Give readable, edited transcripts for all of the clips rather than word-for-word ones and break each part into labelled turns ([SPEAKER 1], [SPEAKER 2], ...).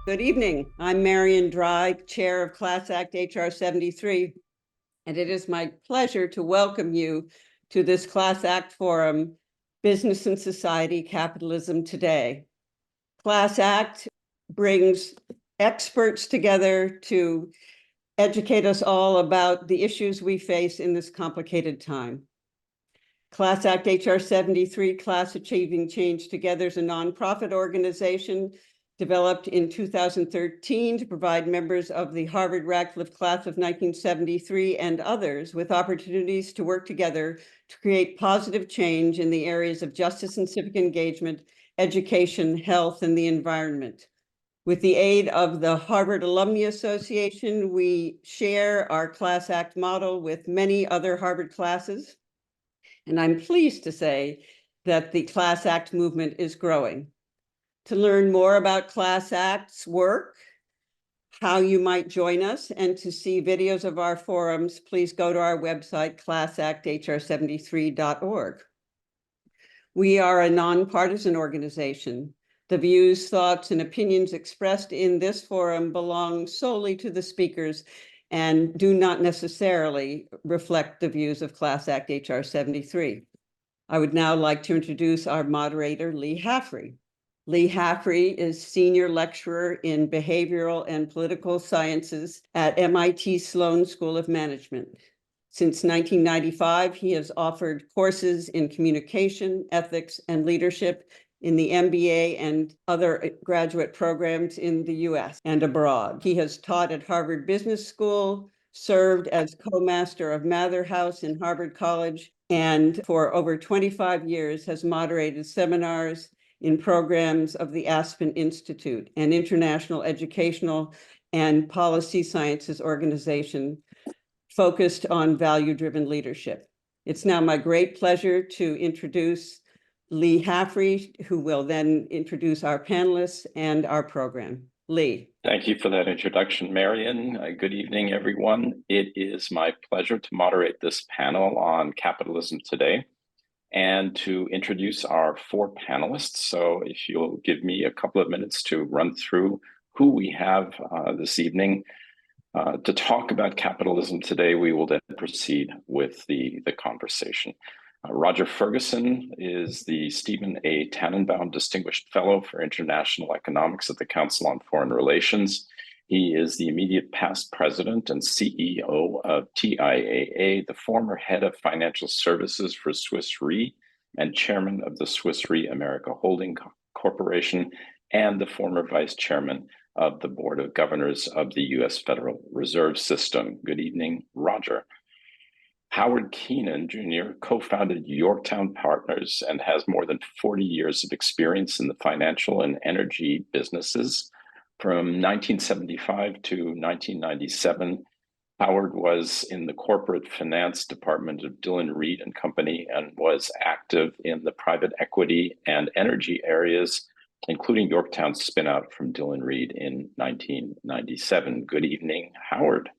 [SPEAKER 1] Good evening. I'm Marion Dry, Chair of Class Act HR 73, and it is my pleasure to welcome you to this Class Act Forum, Business and Society, Capitalism Today. Class Act brings experts together to educate us all about the issues we face in this complicated time. Class Act HR 73, Class Achieving Change Together, is a nonprofit organization developed in 2013 to provide members of the Harvard-Radcliffe class of 1973 and others with opportunities to work together to create positive change in the areas of justice and civic engagement, education, health, and the environment. With the aid of the Harvard Alumni Association, we share our Class Act model with many other Harvard classes. And I'm pleased to say that the Class Act movement is growing. To learn more about Class Act's work, how you might join us, and to see videos of our forums, please go to our website, classacthr73.org. We are a nonpartisan organization. The views, thoughts, and opinions expressed in this forum belong solely to the speakers and do not necessarily reflect the views of Class Act HR 73. I would now like to introduce our moderator, Leigh Hafrey. Leigh Hafrey is Senior Lecturer in Behavioral and Political Sciences at MIT Sloan School of Management. Since 1995, he has offered courses in communication, ethics, and leadership in the MBA and other graduate programs in the US and abroad. He has taught at Harvard Business School, served as co-master of Mather House in Harvard College, and for over 25 years has moderated seminars in programs of the Aspen Institute, an international educational and policy sciences organization focused on value-driven leadership. It's now my great pleasure to introduce Leigh Hafrey, who will then introduce our panelists and our program. Leigh.
[SPEAKER 2] Thank you for that introduction, Marion. Good evening, everyone. It is my pleasure to moderate this panel on capitalism today and to introduce our four panelists. So if you'll give me a couple of minutes to run through who we have this evening to talk about capitalism today, we will then proceed with the conversation. Roger Ferguson is the Stephen A. Tannenbaum Distinguished Fellow for International Economics at the Council on Foreign Relations. He is the immediate past president and CEO of TIAA, the former head of financial services for Swiss Re and chairman of the Swiss Re America Holding Corporation, and the former vice chairman of the Board of Governors of the U.S. Federal Reserve System. Good evening, Roger. Howard Keenan, Jr., co-founded Yorktown Partners and has more than 40 years of experience in the financial and energy businesses. From 1975 to 1997, Howard was in the corporate finance department of Dillon Read and Company and was active in the private equity and energy areas, including Yorktown's spinout from Dillon Read in 1997. Good evening, Howard.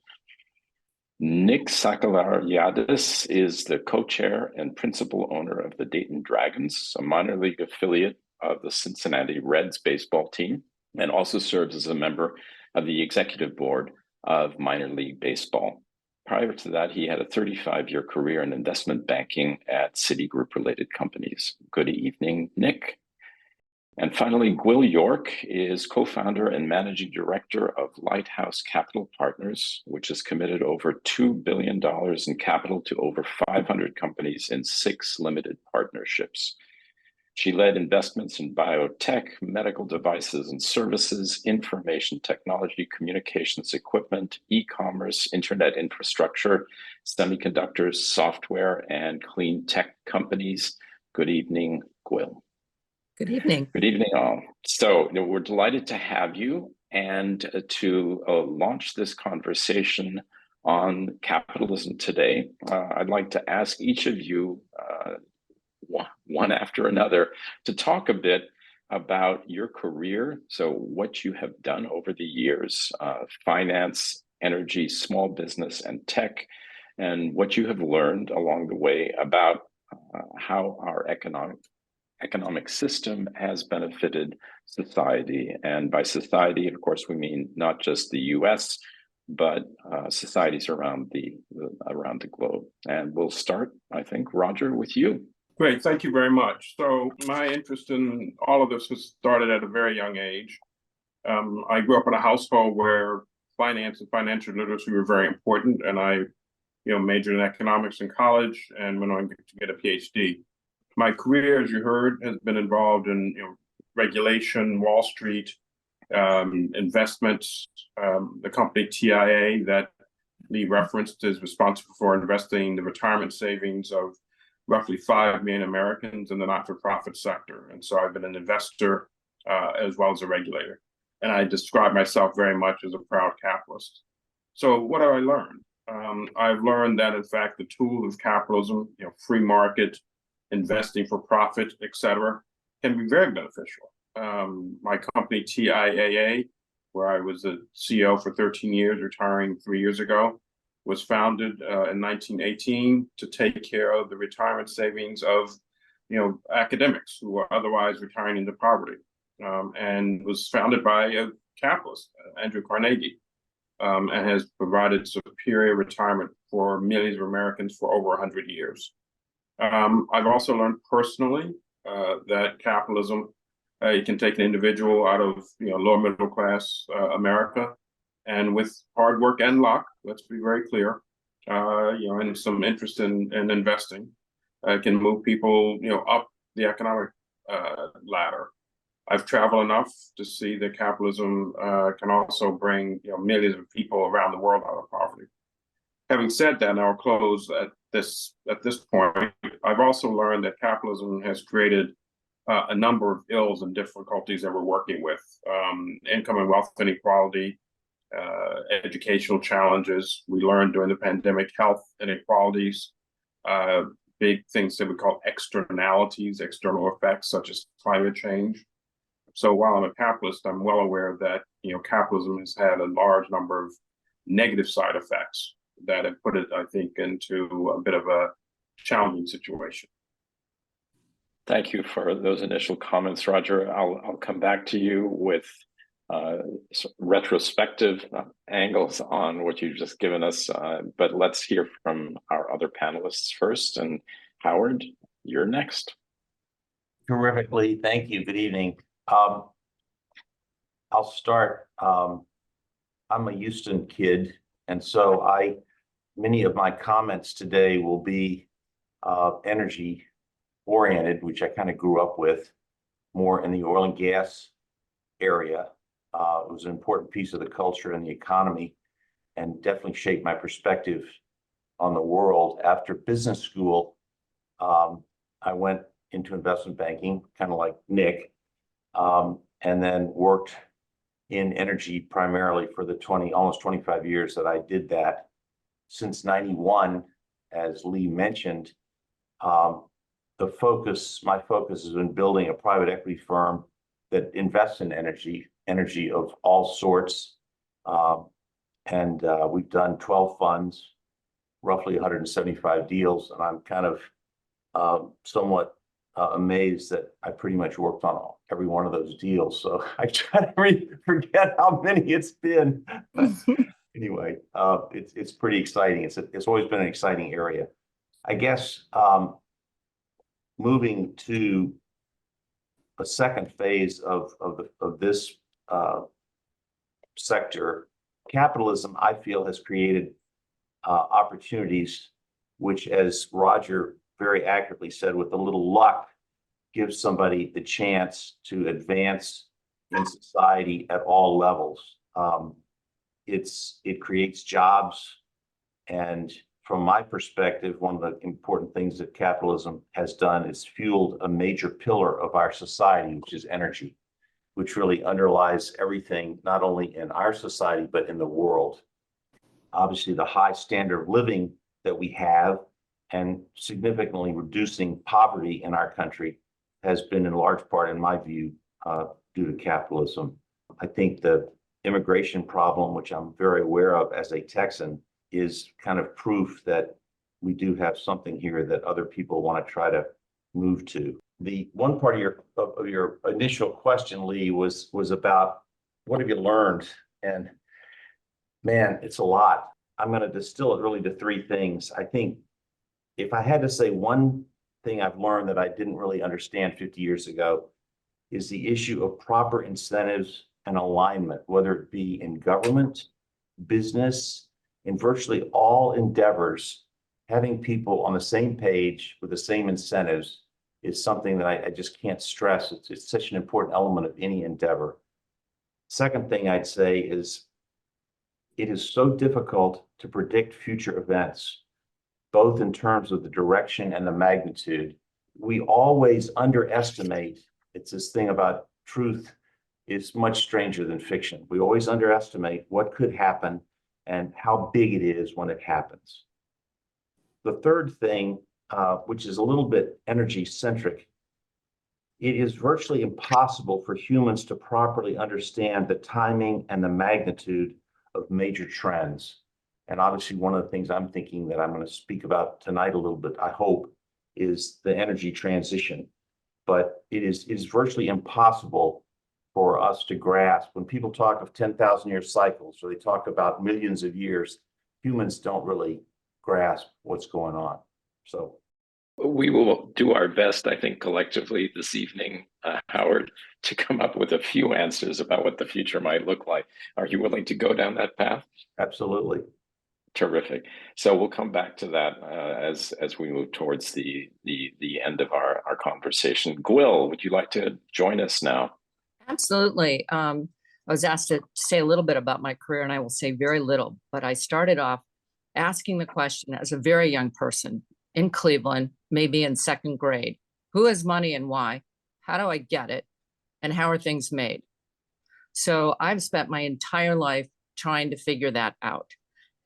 [SPEAKER 2] Nick Sakellariadis is the co-chair and principal owner of the Dayton Dragons, a minor league affiliate of the Cincinnati Reds baseball team, and also serves as a member of the executive board of minor league baseball. Prior to that, he had a 35-year career in investment banking at Citigroup-related companies. Good evening, Nick. And finally, Gwill York is co-founder and managing director of Lighthouse Capital Partners, which has committed over $2 billion in capital to over 500 companies in 6 limited partnerships. She led investments in biotech, medical devices and services, information technology, communications equipment, e-commerce, internet infrastructure, semiconductors, software, and clean tech companies. Good evening, Gwill.
[SPEAKER 3] Good evening.
[SPEAKER 2] Good evening, all. So we're delighted to have you and to launch this conversation on capitalism today. I'd like to ask each of you, one after another, to talk a bit about your career. So what you have done over the years, finance, energy, small business, and tech, and what you have learned along the way about how our economic system has benefited society. And by society, of course, we mean not just the US, but societies around the globe. And we'll start, I think, Roger, with you.
[SPEAKER 3] Great, thank you very much. So my interest in all of this was started at a very young age. I grew up in a household where finance and financial literacy were very important, and I, majored in economics in college and went on to get a PhD. My career, as you heard, has been involved in regulation, Wall Street, investments. The company TIA that Leigh referenced is responsible for investing the retirement savings of roughly 5 million Americans in the not-for-profit sector. And so I've been an investor as well as a regulator. And I describe myself very much as a proud capitalist. So what have I learned? I've learned that, in fact, the tool of capitalism, free market, investing for profit, et cetera, can be very beneficial. My company, TIAA, where I was the CEO for 13 years, retiring 3 years ago, was founded in 1918 to take care of the retirement savings of, academics who were otherwise retiring into poverty, and was founded by a capitalist, Andrew Carnegie, and has provided superior retirement for millions of Americans for over 100 years. I've also learned personally that capitalism, you can take an individual out of lower middle class America, and with hard work and luck, let's be very clear, and some interest in investing, can move people up the economic ladder. I've traveled enough to see that capitalism can also bring millions of people around the world out of poverty. Having said that, and I'll close at this point, I've also learned that capitalism has created a number of ills and difficulties that we're working with. Income and wealth inequality, educational challenges. We learned during the pandemic, health inequalities, big things that we call externalities, external effects such as climate change. So while I'm a capitalist, I'm well aware that capitalism has had a large number of negative side effects that have put it, I think, into a bit of a challenging situation.
[SPEAKER 2] Thank you for those initial comments, Roger. I'll come back to you with retrospective angles on what you've just given us, but let's hear from our other panelists first. And Howard, you're next.
[SPEAKER 4] Terrifically, thank you. Good evening. I'll start. I'm a Houston kid, and so many of my comments today will be energy oriented, which I kind of grew up with, more in the oil and gas area. It was an important piece of the culture and the economy, and definitely shaped my perspective on the world. After business school, I went into investment banking, kind of like Nick, and then worked in energy primarily for the almost 25 years that I did that. Since 91, as Leigh mentioned, my focus has been building a private equity firm that invests in energy of all sorts. And we've done 12 funds, roughly 175 deals. And I'm kind of somewhat amazed that I pretty much worked on every one of those deals. So I try to forget how many it's been. Anyway, it's pretty exciting. It's always been an exciting area. I guess moving to a second phase of this sector, capitalism, I feel, has created opportunities which, as Roger very accurately said, with a little luck, gives somebody the chance to advance in society at all levels. It creates jobs, and from my perspective, one of the important things that capitalism has done is fueled a major pillar of our society, which is energy, which really underlies everything, not only in our society, but in the world. Obviously, the high standard of living that we have and significantly reducing poverty in our country has been in large part, in my view, due to capitalism. I think the immigration problem, which I'm very aware of as a Texan, is kind of proof that we do have something here that other people want to try to move to. The one part of your initial question, Leigh, was about what have you learned? And man, it's a lot. I'm going to distill it really to three things. I think if I had to say one thing I've learned that I didn't really understand 50 years ago is the issue of proper incentives and alignment, whether it be in government, business, in virtually all endeavors. Having people on the same page with the same incentives is something that I just can't stress. It's such an important element of any endeavor. Second thing I'd say is it is so difficult to predict future events, both in terms of the direction and the magnitude. We always underestimate. It's this thing about truth is much stranger than fiction. We always underestimate what could happen and how big it is when it happens. The third thing, which is a little bit energy centric, it is virtually impossible for humans to properly understand the timing and the magnitude of major trends. And obviously, one of the things I'm thinking that I'm going to speak about tonight a little bit, I hope, is the energy transition. But it is virtually impossible for us to grasp. When people talk of 10,000-year cycles, or they talk about millions of years, humans don't really grasp what's going on. So
[SPEAKER 2] we will do our best, I think, collectively this evening, Howard, to come up with a few answers about what the future might look like. Are you willing to go down that path?
[SPEAKER 4] absolutely.
[SPEAKER 2] Terrific. So we'll come back to that as we move towards the end of our conversation. Gwill, would you like to join us now?
[SPEAKER 5] Absolutely. I was asked to say a little bit about my career, and I will say very little, but I started off asking the question as a very young person in Cleveland, maybe in second grade: who has money and why? How do I get it? And how are things made? So I've spent my entire life trying to figure that out.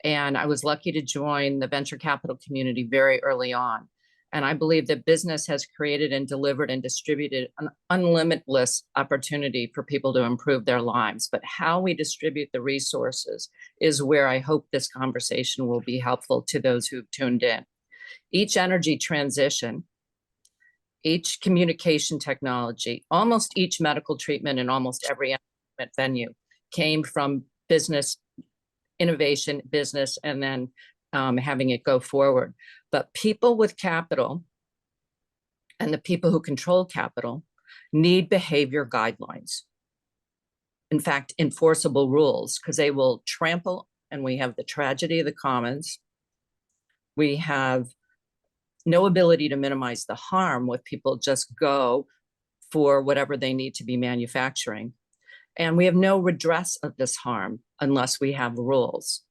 [SPEAKER 5] And I was lucky to join the venture capital community very early on. And I believe that business has created and delivered and distributed an unlimitless opportunity for people to improve their lives. But how we distribute the resources is where I hope this conversation will be helpful to those who've tuned in. Each energy transition, each communication technology, almost each medical treatment in almost every venue came from business innovation, business, and then having it go forward. But people with capital and the people who control capital need behavior guidelines. In fact, enforceable rules, because they will trample, and we have the tragedy of the commons. We have no ability to minimize the harm with people just go for whatever they need to be manufacturing. And we have no redress of this harm unless we have rules.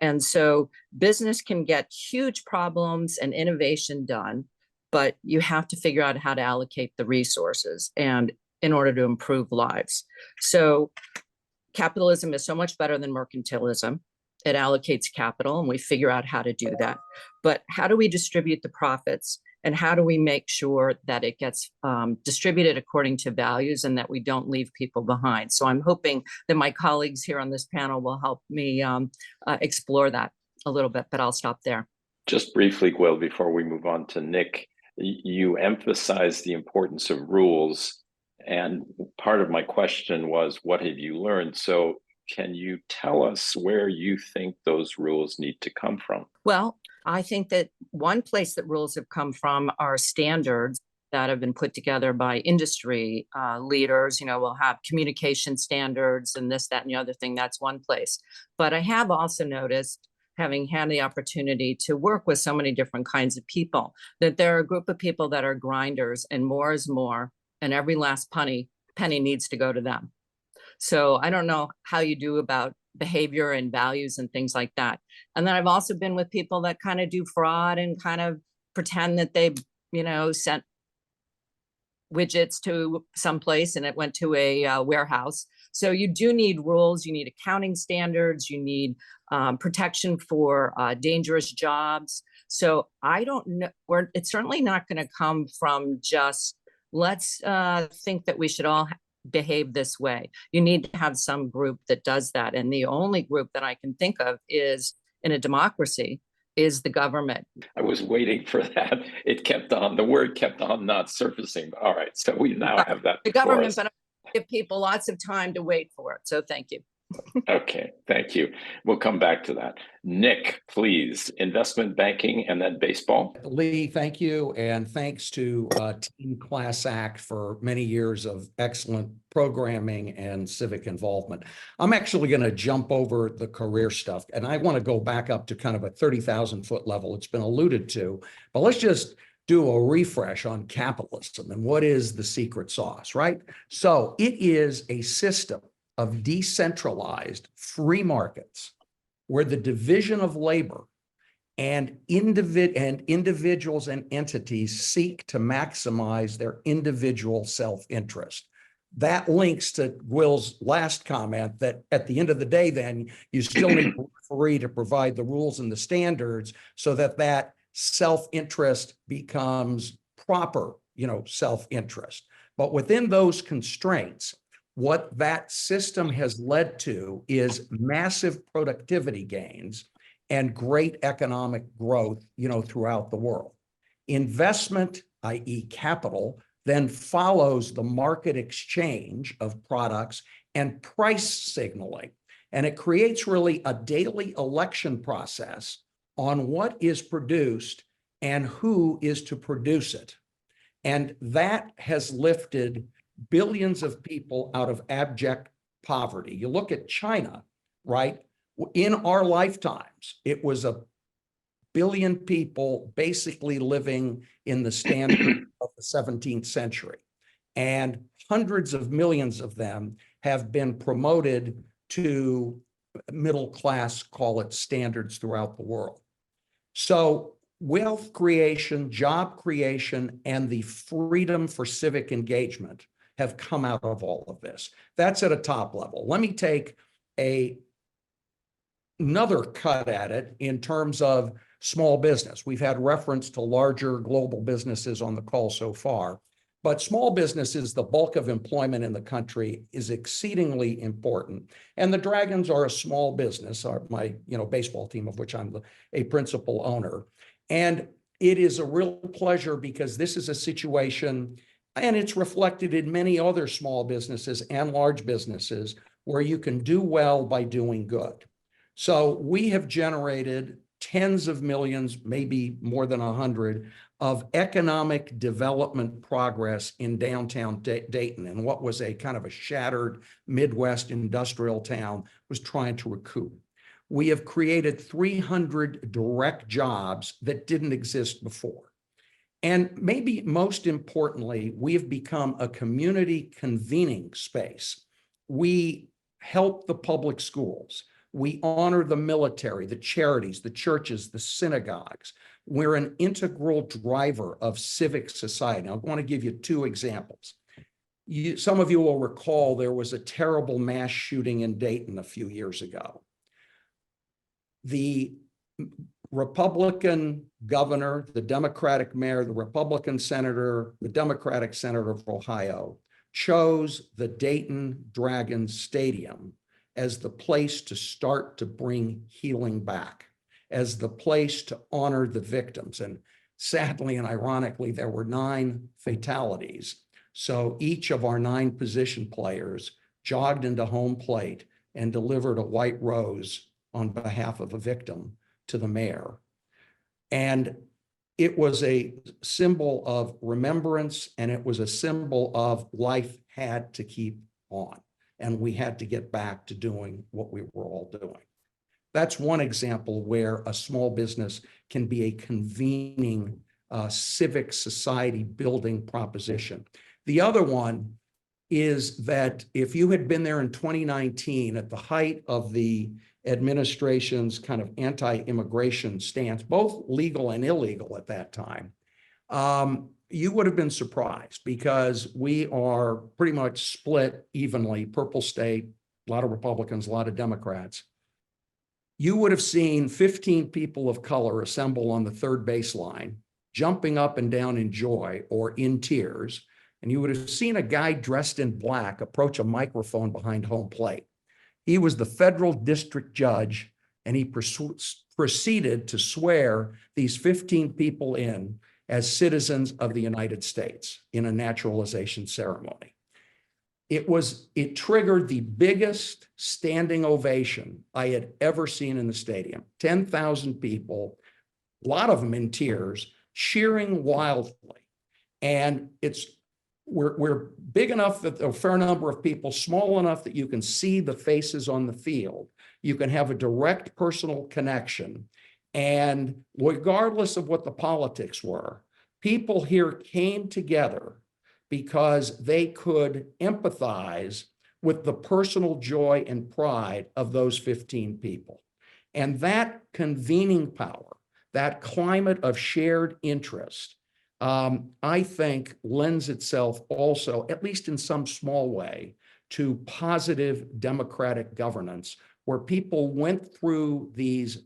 [SPEAKER 5] And so business can get huge problems and innovation done, but you have to figure out how to allocate the resources and in order to improve lives. So capitalism is so much better than mercantilism. It allocates capital, and we figure out how to do that. But how do we distribute the profits? And how do we make sure that it gets distributed according to values and that we don't leave people behind? So I'm hoping that my colleagues here on this panel will help me explore that a little bit, but I'll stop there.
[SPEAKER 2] Just briefly, Gwill, before we move on to Nick, you emphasize the importance of rules. And part of my question was, what have you learned? So can you tell us where you think those rules need to come from?
[SPEAKER 5] Well, I think that one place that rules have come from are standards that have been put together by industry leaders. You know, we'll have communication standards and this, that, and the other thing. That's one place. But I have also noticed, having had the opportunity to work with so many different kinds of people, that there are a group of people that are grinders, and more is more, and every last penny needs to go to them. So I don't know how you do about behavior and values and things like that. And then I've also been with people that kind of do fraud and kind of pretend that they, sent widgets to someplace and it went to a warehouse. So you do need rules, you need accounting standards, you need protection for dangerous jobs. So I don't know, it's certainly not going to come from just, let's think that we should all behave this way. You need to have some group that does that. And the only group that I can think of is, in a democracy, is the government.
[SPEAKER 2] I was waiting for that. The word kept on not surfacing. All right, so we now have that
[SPEAKER 5] The
[SPEAKER 2] before
[SPEAKER 5] government,
[SPEAKER 2] us.
[SPEAKER 5] but I give people lots of time to wait for it. So thank you.
[SPEAKER 2] Okay, thank you. We'll come back to that. Nick, please, investment banking and then baseball.
[SPEAKER 6] Leigh, thank you. And thanks to Team Class Act for many years of excellent programming and civic involvement. I'm actually going to jump over the career stuff, and I want to go back up to kind of a 30,000-foot level. It's been alluded to, but let's just do a refresh on capitalism and what is the secret sauce, right? So it is a system of decentralized free markets where the division of labor and individuals and entities seek to maximize their individual self-interest. That links to Gwill's last comment that at the end of the day, then you still need a referee to provide the rules and the standards so that that self-interest becomes proper, self-interest. But within those constraints, what that system has led to is massive productivity gains and great economic growth, throughout the world. Investment, i.e. capital, then follows the market exchange of products and price signaling. And it creates really a daily election process on what is produced and who is to produce it. And that has lifted billions of people out of abject poverty. You look at China, right? In our lifetimes, it was 1 billion people basically living in the standard of the 17th century. And hundreds of millions of them have been promoted to middle class, call it, standards throughout the world. So wealth creation, job creation, and the freedom for civic engagement have come out of all of this. That's at a top level. Let me take another cut at it in terms of small business. We've had reference to larger global businesses on the call so far, but small businesses, the bulk of employment in the country, is exceedingly important. And the Dragons are a small business, my baseball team, of which I'm a principal owner. And it is a real pleasure because this is a situation, and it's reflected in many other small businesses and large businesses, where you can do well by doing good. So we have generated tens of millions, maybe more than 100, of economic development progress in downtown Dayton. And what was a kind of a shattered Midwest industrial town was trying to recoup. We have created 300 direct jobs that didn't exist before. And maybe most importantly, we have become a community convening space. We help the public schools. We honor the military, the charities, the churches, the synagogues. We're an integral driver of civic society. I want to give you 2 examples. Some of you will recall there was a terrible mass shooting in Dayton a few years ago. The Republican governor, the Democratic mayor, the Republican senator, the Democratic senator of Ohio chose the Dayton Dragons Stadium as the place to start to bring healing back, as the place to honor the victims. And sadly and ironically, there were 9 fatalities. So each of our 9 position players jogged into home plate and delivered a white rose on behalf of a victim to the mayor. And it was a symbol of remembrance, and it was a symbol of life had to keep on. And we had to get back to doing what we were all doing. That's one example where a small business can be a convening civic society building proposition. The other one is that if you had been there in 2019 at the height of the administration's kind of anti-immigration stance, both legal and illegal at that time, you would have been surprised because we are pretty much split evenly, purple state, a lot of Republicans, a lot of Democrats. You would have seen 15 people of color assemble on the third baseline, jumping up and down in joy or in tears. And you would have seen a guy dressed in black approach a microphone behind home plate. He was the federal district judge, and he proceeded to swear these 15 people in as citizens of the United States in a naturalization ceremony. It triggered the biggest standing ovation I had ever seen in the stadium. 10,000 people, a lot of them in tears, cheering wildly. And we're big enough that a fair number of people, small enough that you can see the faces on the field. You can have a direct personal connection. And regardless of what the politics were, people here came together because they could empathize with the personal joy and pride of those 15 people. And that convening power, that climate of shared interest, I think lends itself also, at least in some small way, to positive democratic governance, where people went through these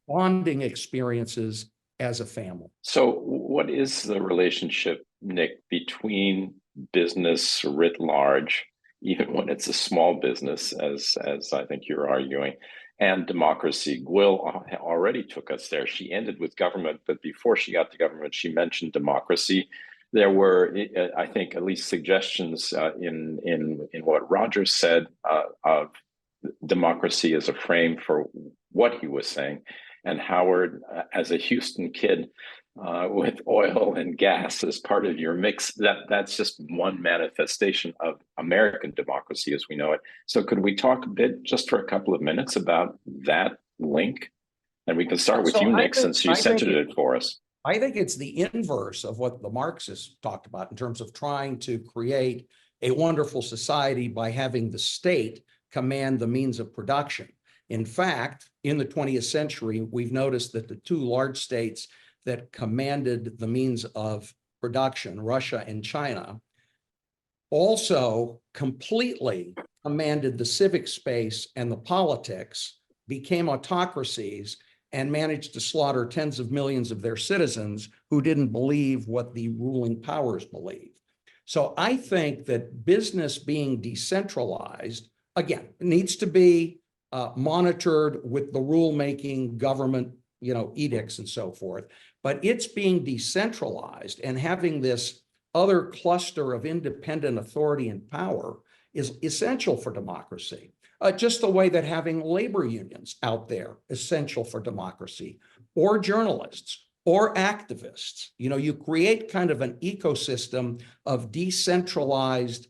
[SPEAKER 6] bonding experiences as a family.
[SPEAKER 2] So what is the relationship, Nick, between business writ large, even when it's a small business, as I think you're arguing, and democracy? Gwill already took us there. She ended with government, but before she got to government, she mentioned democracy. There were, I think, at least suggestions in what Roger said of democracy as a frame for what he was saying. And Howard, as a Houston kid with oil and gas as part of your mix, that's just one manifestation of American democracy as we know it. So could we talk a bit, just for a couple of minutes, about that link? And we can start with you, Nick, since you centered it for us.
[SPEAKER 6] I think it's the inverse of what the Marxists talked about in terms of trying to create a wonderful society by having the state command the means of production. In fact, in the 20th century, we've noticed that the two large states that commanded the means of production, Russia and China, also completely commanded the civic space and the politics, became autocracies, and managed to slaughter tens of millions of their citizens who didn't believe what the ruling powers believed. So I think that business being decentralized, again, needs to be monitored with the rulemaking government, edicts and so forth. But it's being decentralized and having this other cluster of independent authority and power is essential for democracy. Just the way that having labor unions out there essential for democracy, or journalists, or activists. You create kind of an ecosystem of decentralized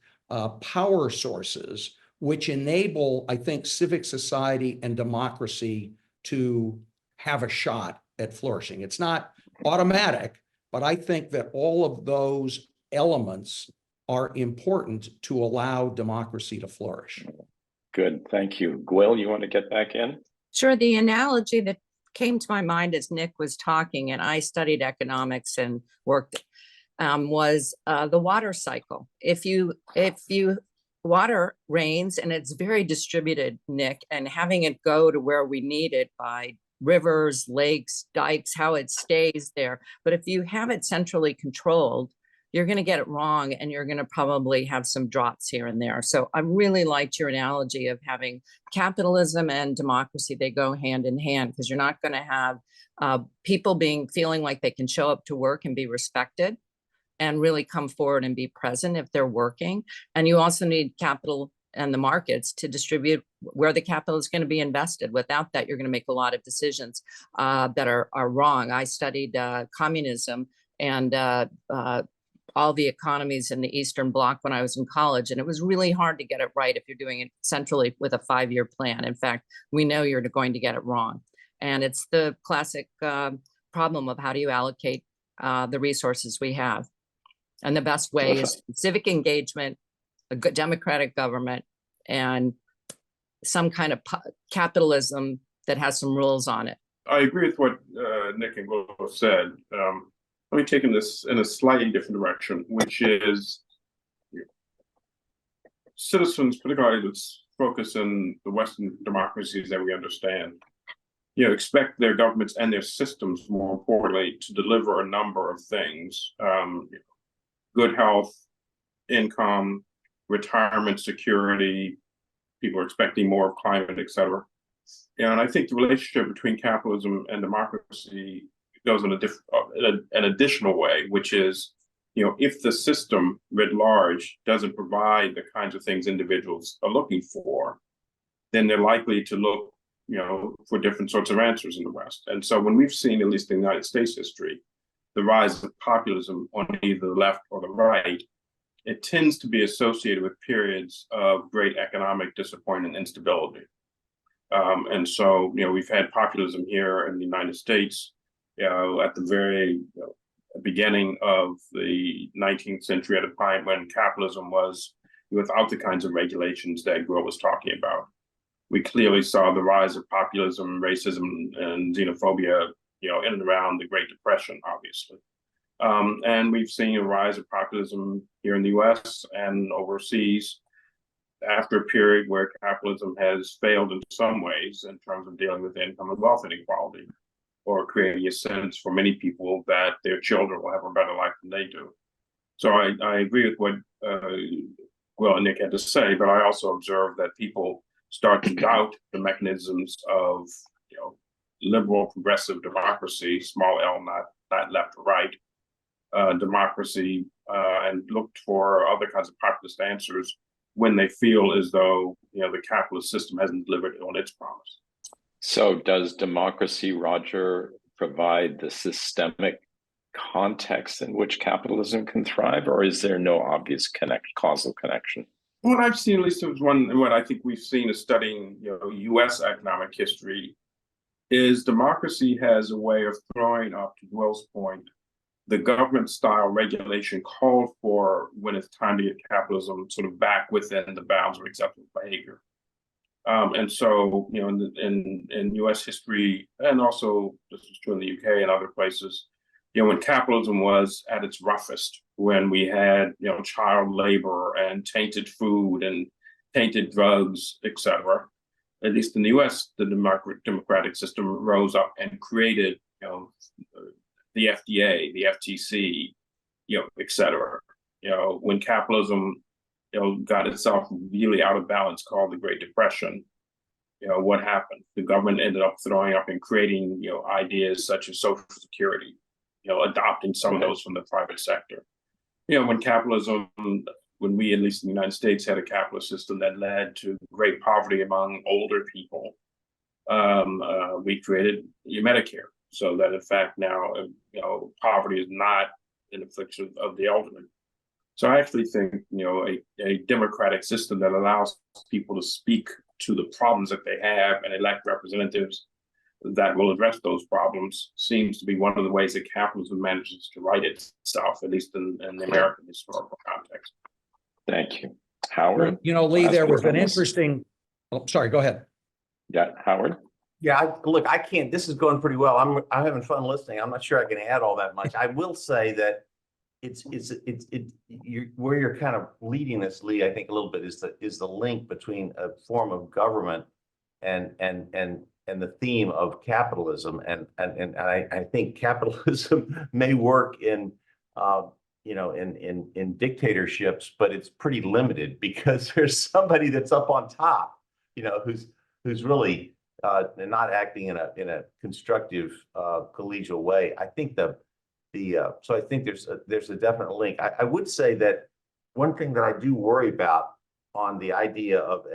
[SPEAKER 6] power sources, which enable, I think, civic society and democracy to have a shot at flourishing. It's not automatic, but I think that all of those elements are important to allow democracy to flourish.
[SPEAKER 2] Good, thank you. Gwill, you want to get back in?
[SPEAKER 5] Sure. The analogy that came to my mind as Nick was talking, and I studied economics and worked, was the water cycle. If you water rains and it's very distributed, Nick, and having it go to where we need it by rivers, lakes, dikes, how it stays there. But if you have it centrally controlled, you're going to get it wrong, and you're going to probably have some drops here and there. So I really liked your analogy of having capitalism and democracy. They go hand in hand, because you're not going to have people feeling like they can show up to work and be respected and really come forward and be present if they're working. And you also need capital and the markets to distribute where the capital is going to be invested. Without that, you're going to make a lot of decisions that are wrong. I studied communism and all the economies in the Eastern Bloc when I was in college. And it was really hard to get it right if you're doing it centrally with a 5-year plan. In fact, we know you're going to get it wrong. And it's the classic problem of how do you allocate the resources we have. And the best way is civic engagement, a good democratic government, and some kind of capitalism that has some rules on it.
[SPEAKER 3] I agree with what Nick and Gwill said. Let me take this in a slightly different direction, which is citizens, particularly let's focus on the Western democracies that we understand, expect their governments and their systems, more importantly, to deliver a number of things: good health, income, retirement security. People are expecting more of climate, et cetera. And I think the relationship between capitalism and democracy goes in an additional way, which is, if the system writ large doesn't provide the kinds of things individuals are looking for, then they're likely to look, for different sorts of answers in the West. And so when we've seen, at least in the United States history, the rise of populism on either the left or the right, it tends to be associated with periods of great economic disappointment and instability. And so, we've had populism here in the United States, at the very beginning of the 19th century, at a time when capitalism was without the kinds of regulations that Gwill was talking about. We clearly saw the rise of populism, racism, and xenophobia, in and around the Great Depression, obviously. And we've seen a rise of populism here in the US and overseas after a period where capitalism has failed in some ways in terms of dealing with income and wealth inequality, or creating a sense for many people that their children will have a better life than they do. So I agree with what Gwill and Nick had to say, but I also observe that people start to doubt the mechanisms of, liberal progressive democracy, small L, not left or right, democracy, and look for other kinds of populist answers when they feel as though, the capitalist system hasn't delivered on its promise.
[SPEAKER 2] So does democracy, Roger, provide the systemic context in which capitalism can thrive, or is there no obvious causal connection?
[SPEAKER 3] What I've seen, at least, what I think we've seen is studying, U.S. economic history, is democracy has a way of throwing up, to Gwill's point, the government-style regulation called for when it's time to get capitalism sort of back within the bounds of acceptable behavior. And so, in U.S. history, and also this is true in the UK and other places, when capitalism was at its roughest, when we had, child labor and tainted food and tainted drugs, et cetera, at least in the U.S., the democratic system rose up and created, the FDA, the FTC, et cetera. When capitalism, got itself really out of balance, called the Great Depression, what happened? The government ended up throwing up and creating, ideas such as Social Security, adopting some of those from the private sector. When capitalism, when we, at least in the United States, had a capitalist system that led to great poverty among older people, we created Medicare, so that in fact now, poverty is not an affliction of the elderly. So I actually think, a democratic system that allows people to speak to the problems that they have and elect representatives that will address those problems seems to be one of the ways that capitalism manages to right itself, at least in the American historical context.
[SPEAKER 2] Thank you. Howard?
[SPEAKER 6] Leigh, there was an interesting, sorry, go ahead.
[SPEAKER 2] Yeah, Howard?
[SPEAKER 4] Yeah, look, I can't, this is going pretty well. I'm having fun listening. I'm not sure I can add all that much. I will say that where you're kind of leading this, Leigh, I think a little bit is the link between a form of government and the theme of capitalism, and I think capitalism may work in dictatorships, but it's pretty limited because there's somebody that's up on top, who's really not acting in a constructive collegial way. I think so I think there's a definite link. I would say that one thing that I do worry about on the idea of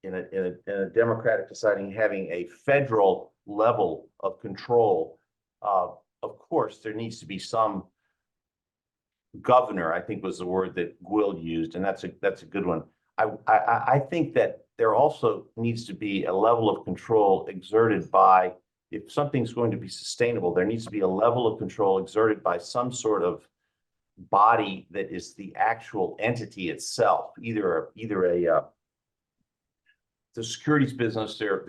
[SPEAKER 4] in a democratic society having a federal level of control, of course, there needs to be some governor, I think was the word that Gwill used, and that's a good one. I think that there also needs to be a level of control exerted by, if something's going to be sustainable, there needs to be a level of control exerted by some sort of body that is the actual entity itself, either the securities business, they're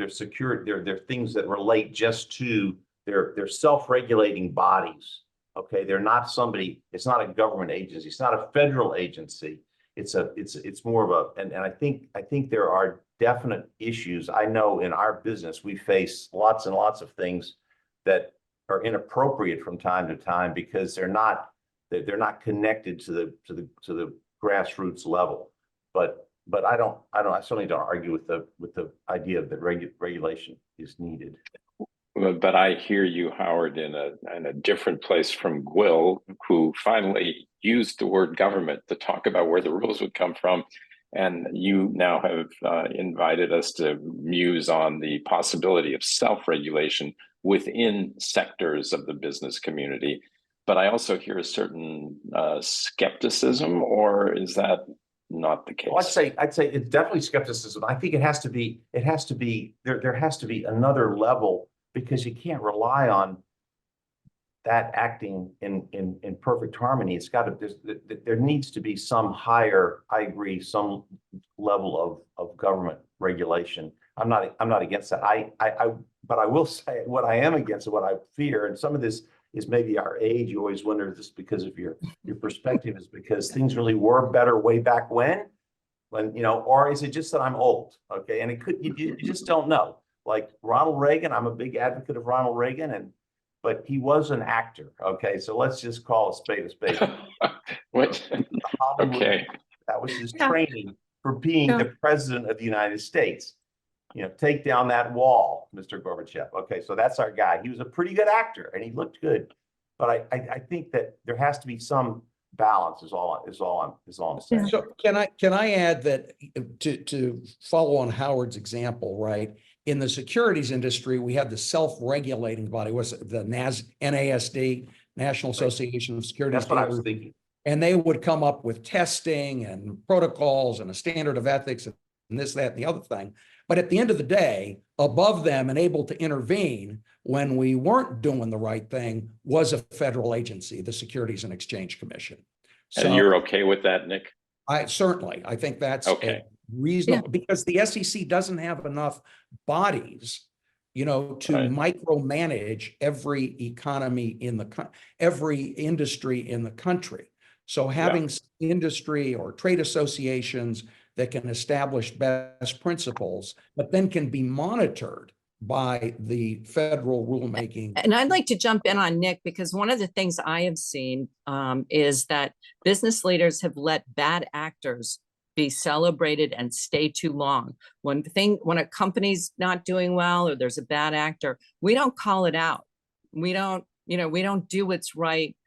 [SPEAKER 4] things that relate just to they're self-regulating bodies. Okay, they're not somebody, it's not a government agency, it's not a federal agency. It's more of and I think there are definite issues. I know in our business we face lots and lots of things that are inappropriate from time to time because they're not connected to the grassroots level. But but I certainly don't argue with the idea that regulation is needed.
[SPEAKER 2] But I hear you, Howard, in a different place from Gwill, who finally used the word government to talk about where the rules would come from. And you now have invited us to muse on the possibility of self-regulation within sectors of the business community. But I also hear a certain skepticism, or is that not the case?
[SPEAKER 4] Well, I'd say it's definitely skepticism. I think there has to be another level, because you can't rely on that acting in perfect harmony. It's got to, there needs to be some higher, I agree, some level of government regulation. I'm not against that. But I will say what I am against and what I fear, and some of this is maybe our age. You always wonder if this is because of your perspective, is because things really were better way back when, or is it just that I'm old? Okay. And it could, you just don't know. Like Ronald Reagan, I'm a big advocate of Ronald Reagan, but he was an actor. Okay. So let's just call a spade a spade.
[SPEAKER 2] Okay.
[SPEAKER 4] That was his training for being the president of the United States. Take down that wall, Mr. Gorbachev. Okay, so that's our guy. He was a pretty good actor and he looked good. But I think that there has to be some balance is all I'm saying.
[SPEAKER 6] So can I add that to follow on Howard's example, right? In the securities industry, we have the self-regulating body, what's it, the NASD, National Association of Securities
[SPEAKER 4] That's what I
[SPEAKER 6] Dealers.
[SPEAKER 4] was thinking.
[SPEAKER 6] And they would come up with testing and protocols and a standard of ethics and this, that, and the other thing. But at the end of the day, above them and able to intervene when we weren't doing the right thing was a federal agency, the Securities and Exchange Commission. So
[SPEAKER 2] and you're okay with that, Nick?
[SPEAKER 6] I think that's
[SPEAKER 2] okay.
[SPEAKER 6] Reasonable, because the SEC doesn't have enough bodies, to micromanage every economy every industry in the country. So having industry or trade associations that can establish best principles, but then can be monitored by the federal rulemaking.
[SPEAKER 5] And I'd like to jump in on Nick, because one of the things I have seen is that business leaders have let bad actors be celebrated and stay too long. When a company's not doing well or there's a bad actor, we don't call it out. We don't do what's right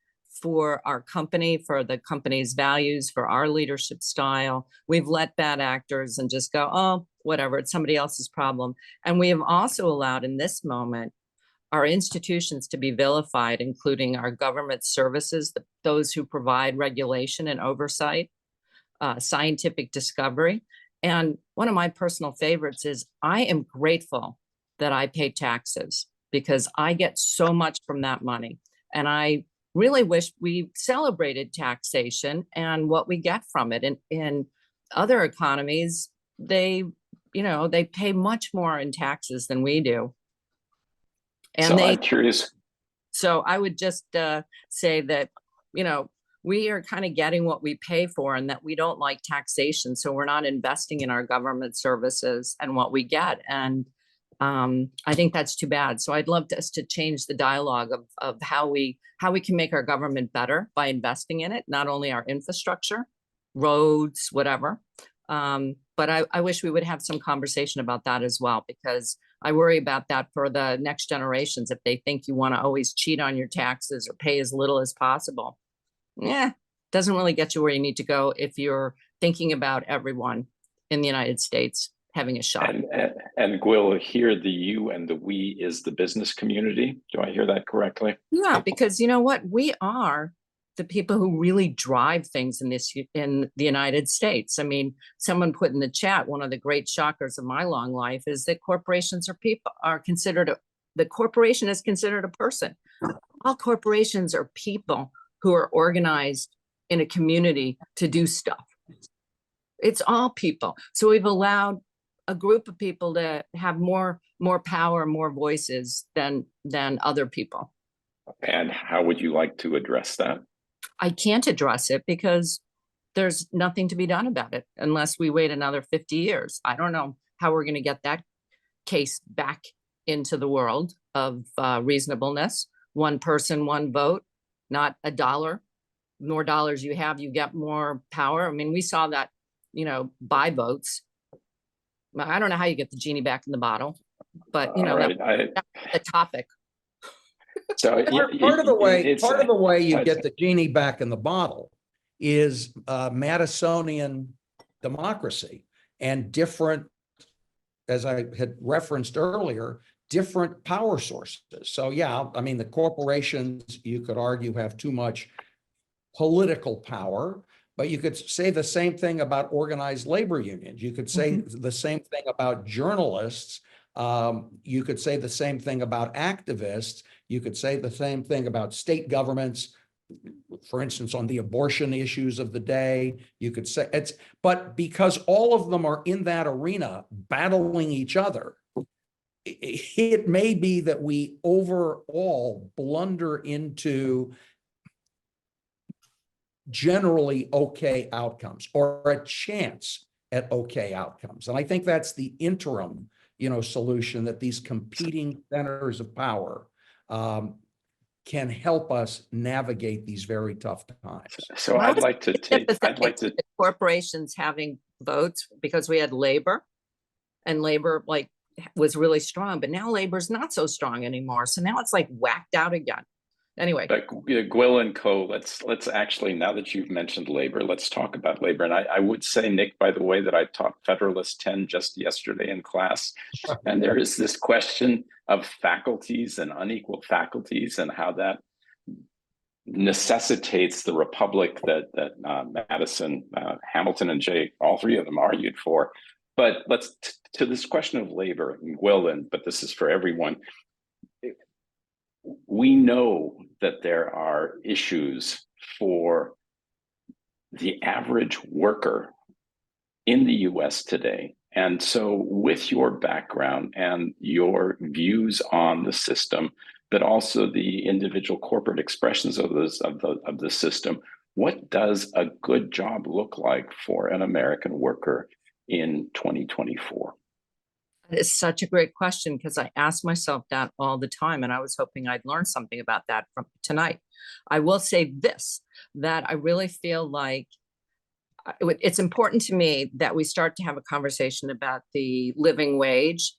[SPEAKER 5] for our company, for the company's values, for our leadership style. We've let bad actors and just go, oh, whatever, it's somebody else's problem. And we have also allowed in this moment our institutions to be vilified, including our government services, those who provide regulation and oversight, scientific discovery. And one of my personal favorites is I am grateful that I pay taxes, because I get so much from that money. And I really wish we celebrated taxation and what we get from it. And in other economies, they pay much more in taxes than we do. And
[SPEAKER 2] I'm curious.
[SPEAKER 5] So I would just say that, we are kind of getting what we pay for, and that we don't like taxation. So we're not investing in our government services and what we get. And I think that's too bad. So I'd love us to change the dialogue of how we can make our government better by investing in it, not only our infrastructure, roads, whatever. But I wish we would have some conversation about that as well, because I worry about that for the next generations. If they think you want to always cheat on your taxes or pay as little as possible, doesn't really get you where you need to go if you're thinking about everyone in the United States having a shot.
[SPEAKER 2] And Gwill, here the you and the we is the business community. Do I hear that correctly?
[SPEAKER 5] Yeah, because you know what? We are the people who really drive things in the United States. I mean, someone put in the chat, one of the great shockers of my long life is that corporations the corporation is considered a person. All corporations are people who are organized in a community to do stuff. It's all people. So we've allowed a group of people to have more power, more voices than other people.
[SPEAKER 2] And how would you like to address that?
[SPEAKER 5] I can't address it because there's nothing to be done about it unless we wait another 50 years. I don't know how we're going to get that case back into the world of reasonableness. One person, one vote, not $1. More dollars you have, you get more power. I mean, we saw that buy votes. I don't know how you get the genie back in the bottle, but that's the topic.
[SPEAKER 2] So
[SPEAKER 6] part of the way you get the genie back in the bottle is Madisonian democracy and different, as I had referenced earlier, different power sources. So yeah, I mean, the corporations, you could argue, have too much political power, but you could say the same thing about organized labor unions. You could say the same thing about journalists. You could say the same thing about activists. You could say the same thing about state governments, for instance, on the abortion issues of the day. You could say but because all of them are in that arena battling each other, it may be that we overall blunder into generally okay outcomes, or a chance at okay outcomes. And I think that's the interim, solution, that these competing centers of power can help us navigate these very tough times.
[SPEAKER 2] So I'd like to
[SPEAKER 5] corporations having votes, because we had labor, and labor was really strong, but now labor's not so strong anymore. So now it's whacked out again. Anyway,
[SPEAKER 2] but Gwill and Co. Let's actually, now that you've mentioned labor, let's talk about labor. And I would say, Nick, by the way, that I taught Federalist 10 just yesterday in class, and there is this question of faculties and unequal faculties and how that necessitates the republic that Madison, Hamilton, and Jay, all three of them argued for. But let's to this question of labor, Gwill, but this is for everyone. We know that there are issues for the average worker in the US today. And so with your background and your views on the system, but also the individual corporate expressions of the system, what does a good job look like for an American worker in 2024?
[SPEAKER 5] It's such a great question, because I ask myself that all the time, and I was hoping I'd learn something about that from tonight. I will say this, that I really feel like it's important to me that we start to have a conversation about the living wage,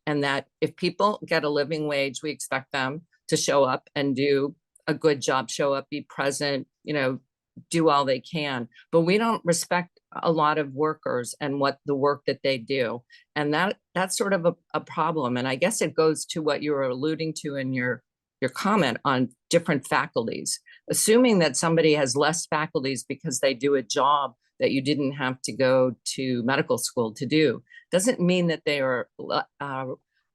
[SPEAKER 5] and that if people get a living wage, we expect them to show up and do a good job, show up, be present, do all they can. But we don't respect a lot of workers and what the work that they do. And that's sort of a problem. And I guess it goes to what you were alluding to in your comment on different faculties. Assuming that somebody has less faculties because they do a job that you didn't have to go to medical school to do, doesn't mean that they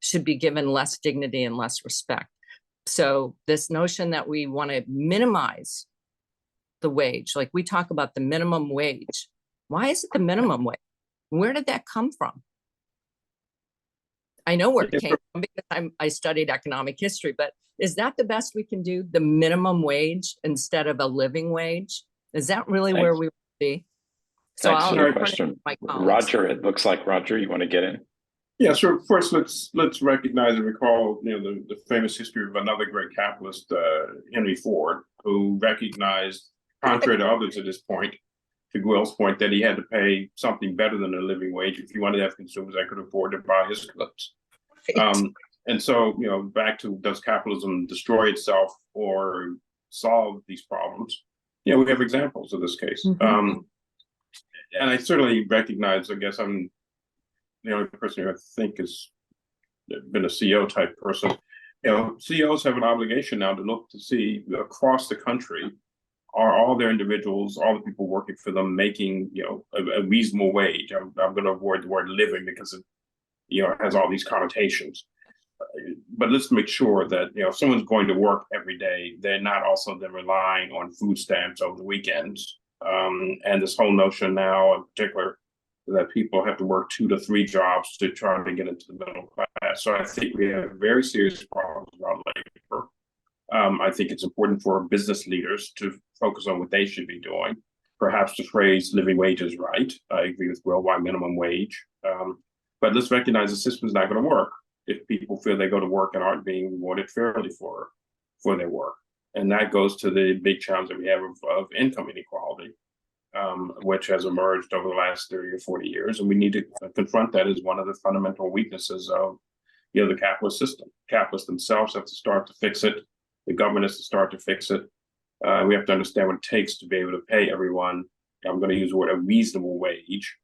[SPEAKER 5] should be given less dignity and less respect. So this notion that we want to minimize the wage, like we talk about the minimum wage. Why is it the minimum wage? Where did that come from? I know where it came from because I studied economic history, but is that the best we can do? The minimum wage instead of a living wage? Is that really where we would be?
[SPEAKER 2] So I'll question. Roger, it looks like, Roger, you want to get in?
[SPEAKER 3] Yeah, so first let's recognize and recall, the famous history of another great capitalist, Henry Ford, who recognized, contrary to others at this point, to Gwill's point, that he had to pay something better than a living wage if he wanted to have consumers that could afford to buy his goods. And so, back to, does capitalism destroy itself or solve these problems? We have examples of this case. And I certainly recognize, I guess I'm the only person who I think has been a CEO type person. CEOs have an obligation now to look to see across the country, are all their individuals, all the people working for them, making a reasonable wage? I'm going to avoid the word living because it has all these connotations. But let's make sure that if someone's going to work every day, they're not also then relying on food stamps over the weekends. And this whole notion now, in particular, that people have to work 2 to 3 jobs to try to get into the middle class. So I think we have very serious problems about labor. I think it's important for business leaders to focus on what they should be doing. Perhaps the phrase living wage is right. I agree with worldwide minimum wage. But let's recognize the system is not going to work if people feel they go to work and aren't being rewarded fairly for their work. And that goes to the big challenge that we have of income inequality. which has emerged over the last 30 or 40 years. And we need to confront that as one of the fundamental weaknesses of the capitalist system. Capitalists themselves have to start to fix it. The government has to start to fix it. We have to understand what it takes to be able to pay everyone. I'm going to use the word a reasonable wage,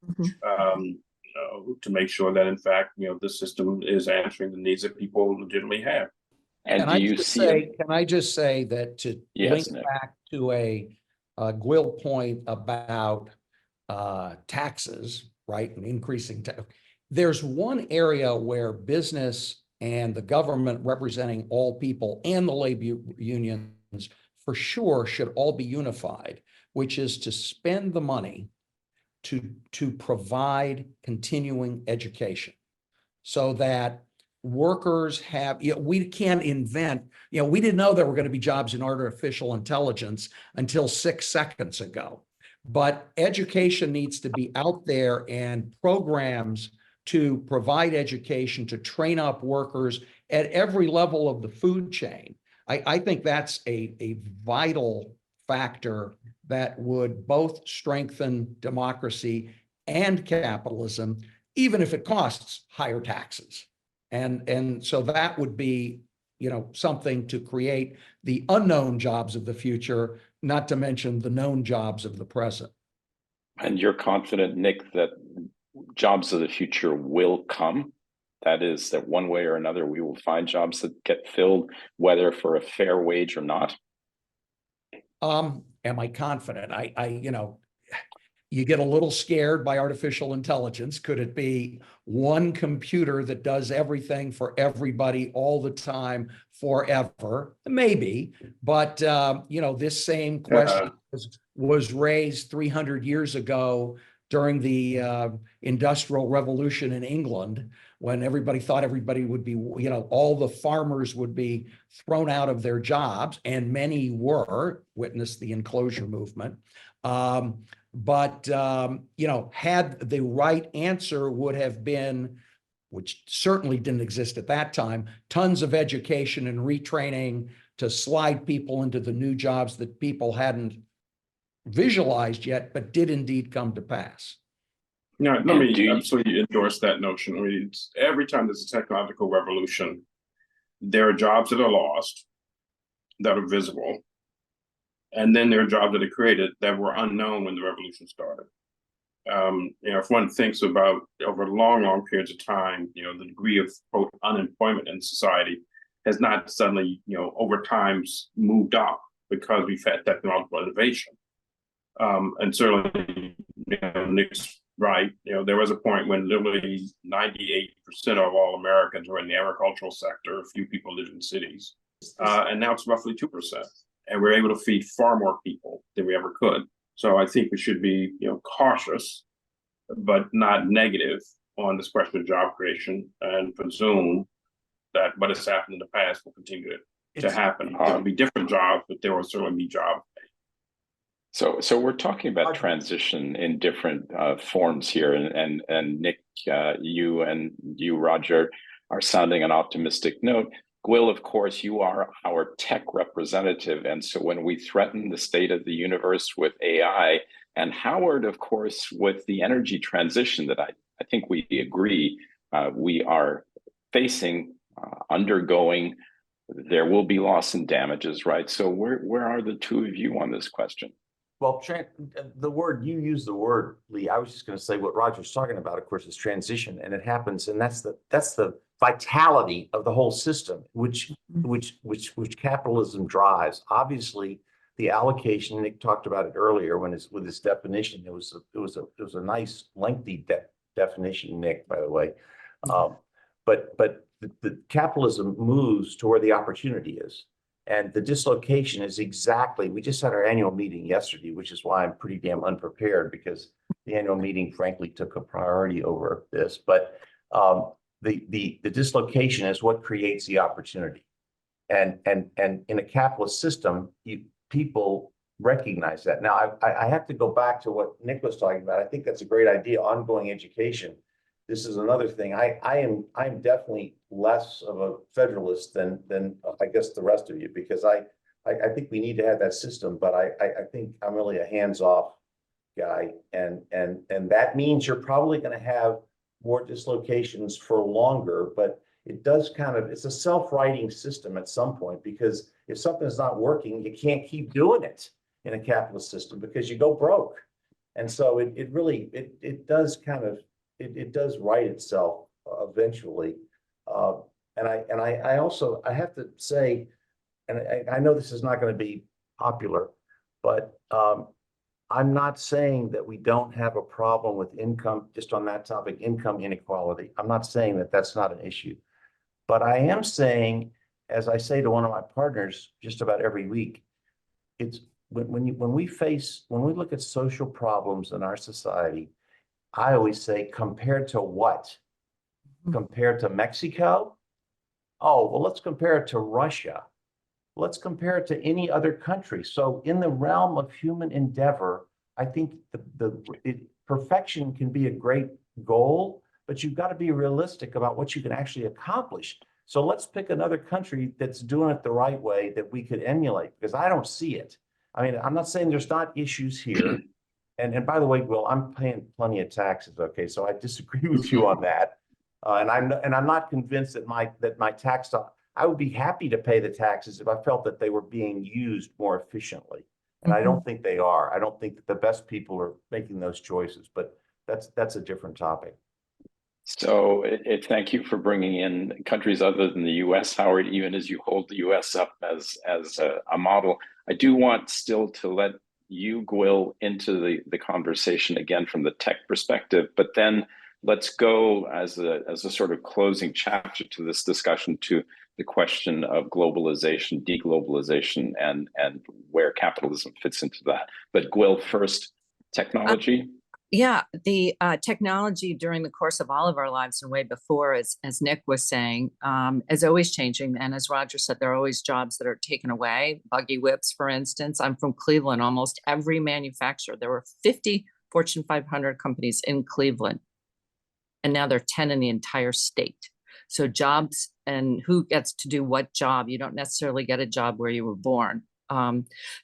[SPEAKER 3] to make sure that in fact, the system is answering the needs that people legitimately have.
[SPEAKER 2] And do you see
[SPEAKER 6] Can I just say that to link back to a Gwill point about taxes, right, and increasing tax, there's one area where business and the government representing all people and the labor unions for sure should all be unified, which is to spend the money to provide continuing education so that workers have, we can't invent, we didn't know there were going to be jobs in artificial intelligence until 6 seconds ago. But education needs to be out there, and programs to provide education, to train up workers at every level of the food chain. I think that's a vital factor that would both strengthen democracy and capitalism, even if it costs higher taxes. And so that would be, something to create the unknown jobs of the future, not to mention the known jobs of the present.
[SPEAKER 2] And you're confident, Nick, that jobs of the future will come? That is, that one way or another, we will find jobs that get filled, whether for a fair wage or not?
[SPEAKER 6] Am I confident? You get a little scared by artificial intelligence. Could it be one computer that does everything for everybody all the time forever? Maybe, but this same question was raised 300 years ago during the Industrial Revolution in England, when everybody thought everybody would be, all the farmers would be thrown out of their jobs, and many were, witness the enclosure movement. But had the right answer would have been, which certainly didn't exist at that time, tons of education and retraining to slide people into the new jobs that people hadn't visualized yet, but did indeed come to pass.
[SPEAKER 3] No, let me absolutely endorse that notion. I mean, every time there's a technological revolution, there are jobs that are lost, that are visible. And then there are jobs that are created that were unknown when the revolution started. If one thinks about over long, long periods of time, the degree of quote unemployment in society has not suddenly, over time moved up because we've had technological innovation. And certainly, Nick's right. There was a point when literally 98% of all Americans were in the agricultural sector. A few people lived in cities, and now it's roughly 2%. And we're able to feed far more people than we ever could. So I think we should be, cautious, but not negative on this question of job creation, and presume that what has happened in the past will continue to happen. There will be different jobs, but there will certainly be jobs.
[SPEAKER 2] So we're talking about transition in different forms here, and Nick, you, Roger, are sounding an optimistic note. Gwill, of course, you are our tech representative, and so when we threaten the state of the universe with AI, and Howard, of course, with the energy transition that I think we agree we are facing, undergoing, there will be loss and damages, right? So where are the two of you on this question?
[SPEAKER 4] Well, you use the word, Leigh. I was just going to say what Roger's talking about, of course, is transition, and it happens, and that's the vitality of the whole system, which capitalism drives. Obviously, the allocation, Nick talked about it earlier with his definition. It was a nice lengthy definition, Nick, by the way. But the capitalism moves to where the opportunity is. And the dislocation is exactly, we just had our annual meeting yesterday, which is why I'm pretty damn unprepared, because the annual meeting, frankly, took a priority over this. But the dislocation is what creates the opportunity. And in a capitalist system, people recognize that. Now, I have to go back to what Nick was talking about. I think that's a great idea, ongoing education. This is another thing. I'm definitely less of a federalist than I guess the rest of you, because I think we need to have that system, but I think I'm really a hands-off guy, and that means you're probably going to have more dislocations for longer, but it does it's a self-righting system at some point, because if something's not working, you can't keep doing it in a capitalist system because you go broke. And so it really does it does right itself eventually. And I also have to say, and I know this is not going to be popular, but I'm not saying that we don't have a problem with income, just on that topic, income inequality. I'm not saying that that's not an issue, but I am saying, as I say to one of my partners just about every week, it's when we look at social problems in our society, I always say, compared to what? Compared to Mexico? Oh, well, let's compare it to Russia. Let's compare it to any other country. So in the realm of human endeavor, I think perfection can be a great goal, but you've got to be realistic about what you can actually accomplish. So let's pick another country that's doing it the right way that we could emulate, because I don't see it. I mean, I'm not saying there's not issues here. And by the way, Will, I'm paying plenty of taxes. Okay, so I disagree with you on that. And I'm not convinced that my tax, I would be happy to pay the taxes if I felt that they were being used more efficiently. And I don't think they are. I don't think that the best people are making those choices, but that's a different topic.
[SPEAKER 2] So thank you for bringing in countries other than the US, Howard, even as you hold the US up as a model. I do want still to let you, Gwill, into the conversation again from the tech perspective, but then let's go as a sort of closing chapter to this discussion to the question of globalization, deglobalization, and where capitalism fits into that. But Gwill, first, technology.
[SPEAKER 5] Yeah, the technology during the course of all of our lives and way before, as Nick was saying, is always changing. And as Roger said, there are always jobs that are taken away. Buggy whips, for instance. I'm from Cleveland. Almost every manufacturer, there were 50 Fortune 500 companies in Cleveland, and now there are 10 in the entire state. So jobs and who gets to do what job, you don't necessarily get a job where you were born.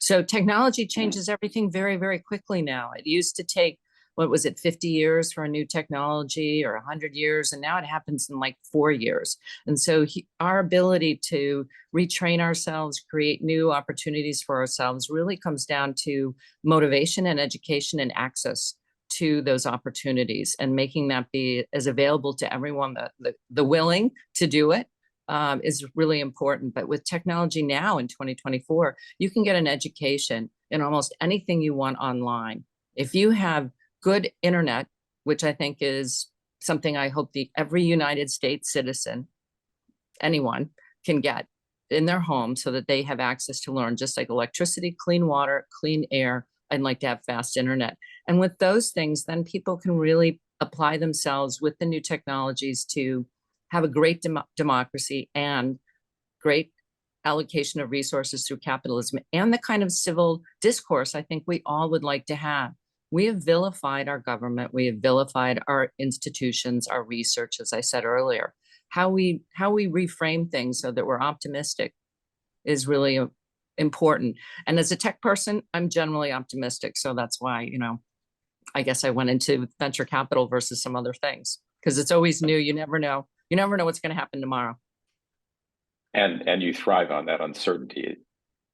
[SPEAKER 5] So technology changes everything very, very quickly now. It used to take, what was it, 50 years for a new technology, or 100 years, and now it happens in like 4 years. And so our ability to retrain ourselves, create new opportunities for ourselves, really comes down to motivation and education and access to those opportunities, and making that be as available to everyone, the willing to do it, is really important. But with technology now in 2024, you can get an education in almost anything you want online. If you have good internet, which I think is something I hope every United States citizen, anyone, can get in their home so that they have access to learn, just like electricity, clean water, clean air. I'd like to have fast internet. And with those things, then people can really apply themselves with the new technologies to have a great democracy and great allocation of resources through capitalism, and the kind of civil discourse I think we all would like to have. We have vilified our government. We have vilified our institutions, our research, as I said earlier. How we reframe things so that we're optimistic is really important. And as a tech person, I'm generally optimistic. So that's why, I guess I went into venture capital versus some other things, because it's always new. You never know. You never know what's going to happen tomorrow.
[SPEAKER 2] And you thrive on that uncertainty.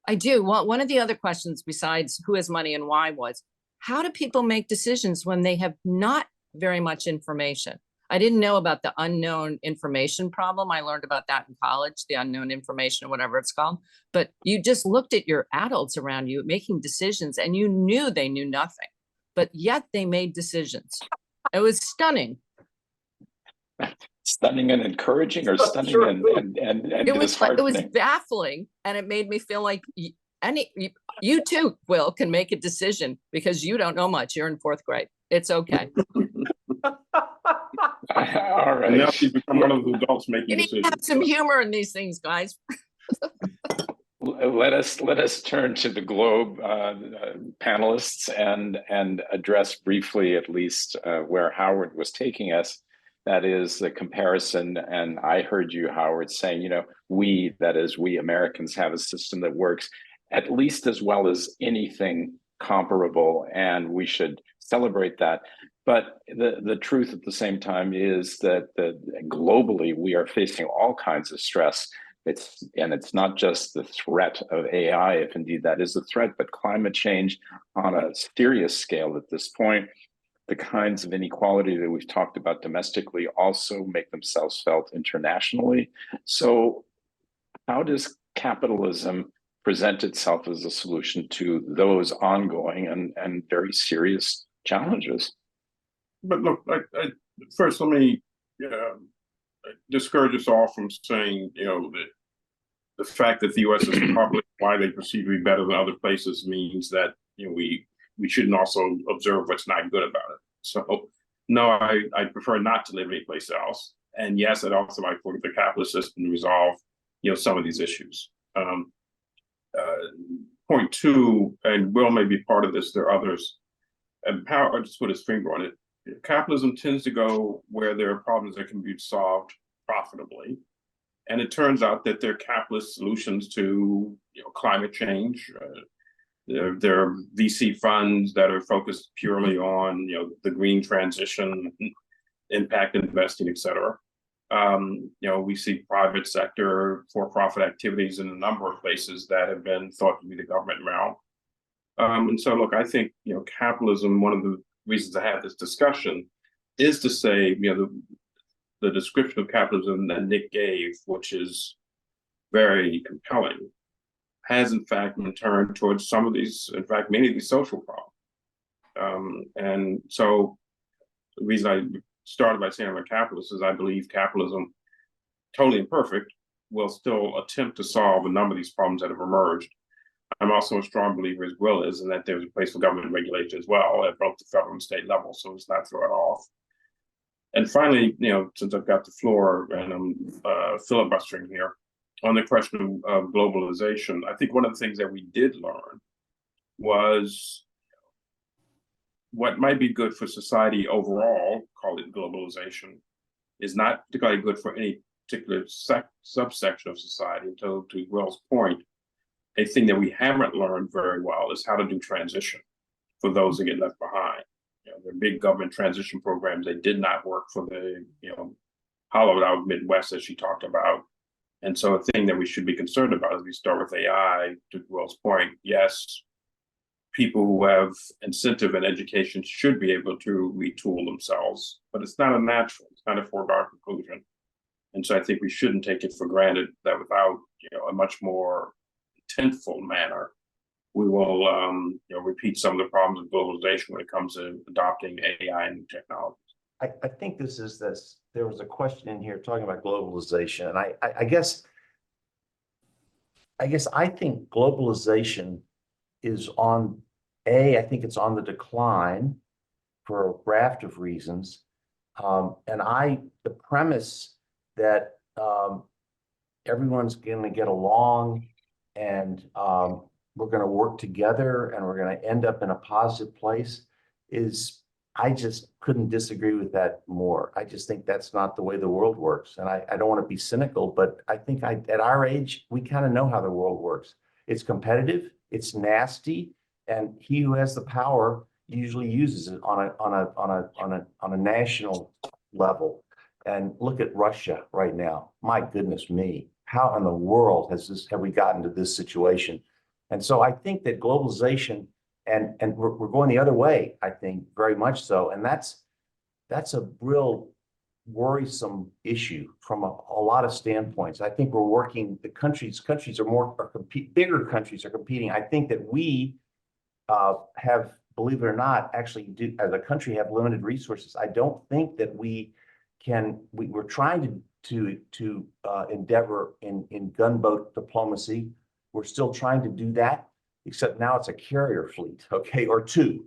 [SPEAKER 5] I do. Well, one of the other questions besides who has money and why was, how do people make decisions when they have not very much information? I didn't know about the unknown information problem. I learned about that in college, the unknown information, whatever it's called. But you just looked at your adults around you making decisions, and you knew they knew nothing, but yet they made decisions. It was stunning.
[SPEAKER 2] Stunning and encouraging, or stunning
[SPEAKER 4] Sure.
[SPEAKER 2] and
[SPEAKER 5] It was
[SPEAKER 2] disheartening?
[SPEAKER 5] baffling, and it made me feel like you too, Will, can make a decision, because you don't know much. You're in 4th grade. It's okay.
[SPEAKER 2] All right.
[SPEAKER 3] Now she's become one of the adults making
[SPEAKER 5] You need to
[SPEAKER 3] decisions.
[SPEAKER 5] have some humor in these things, guys.
[SPEAKER 2] Let us turn to the globe, panelists, and address briefly, at least, where Howard was taking us. That is the comparison. And I heard you, Howard, saying, we Americans have a system that works at least as well as anything comparable, and we should celebrate that. But the truth at the same time is that globally we are facing all kinds of stress. It's not just the threat of AI, if indeed that is a threat, but climate change on a serious scale at this point. The kinds of inequality that we've talked about domestically also make themselves felt internationally. So how does capitalism present itself as a solution to those ongoing and very serious challenges?
[SPEAKER 3] But look, first, let me discourage us all from saying, that the fact that the U.S. is probably widely perceived to be better than other places means that we shouldn't also observe what's not good about it. So, no, I prefer not to live anyplace else. And yes, I'd also like for the capitalist system to resolve, some of these issues. Point two, and Will may be part of this. There are others. And Power just put his finger on it. Capitalism tends to go where there are problems that can be solved profitably. And it turns out that there are capitalist solutions to climate change. There are VC funds that are focused purely on the green transition, impact investing, et cetera. We see private sector for-profit activities in a number of places that have been thought to be the government realm. And so, look, I think capitalism. One of the reasons I have this discussion is to say, the description of capitalism that Nick gave, which is very compelling, has in fact been turned towards some of these, in fact, many of these social problems. And so the reason I started by saying I'm a capitalist is I believe capitalism, totally imperfect, will still attempt to solve a number of these problems that have emerged. I'm also a strong believer, as Gwill is, in that there's a place for government regulation as well at both the federal and state level, so let's not throw it off. And finally, since I've got the floor and I'm filibustering here, on the question of globalization, I think one of the things that we did learn was what might be good for society overall, call it globalization, is not particularly good for any particular subsection of society. To Will's point, a thing that we haven't learned very well is how to do transition for those that get left behind. There are big government transition programs that did not work for the hollowed out Midwest, as she talked about. And so a thing that we should be concerned about as we start with AI, to Will's point, yes, people who have incentive and education should be able to retool themselves, but it's not a natural, it's not a foregone conclusion. And so I think we shouldn't take it for granted that without a much more intentful manner, we will repeat some of the problems of globalization when it comes to adopting AI and new technologies.
[SPEAKER 4] I think there was a question in here talking about globalization, and I guess I think globalization is I think it's on the decline for a raft of reasons. And the premise that everyone's going to get along and we're going to work together and we're going to end up in a positive place I just couldn't disagree with that more. I just think that's not the way the world works. And I don't want to be cynical, but I think at our age, we kind of know how the world works. It's competitive, it's nasty, and he who has the power usually uses it on a national level. And look at Russia right now. My goodness me, how in the world have we gotten to this situation? And so I think that globalization, and we're going the other way, I think, very much so. And that's a real worrisome issue from a lot of standpoints. I think we're working, bigger countries are competing. I think that we have, believe it or not, actually as a country have limited resources. I don't think that we're trying to endeavor in gunboat diplomacy. We're still trying to do that, except now it's a carrier fleet, okay, or two.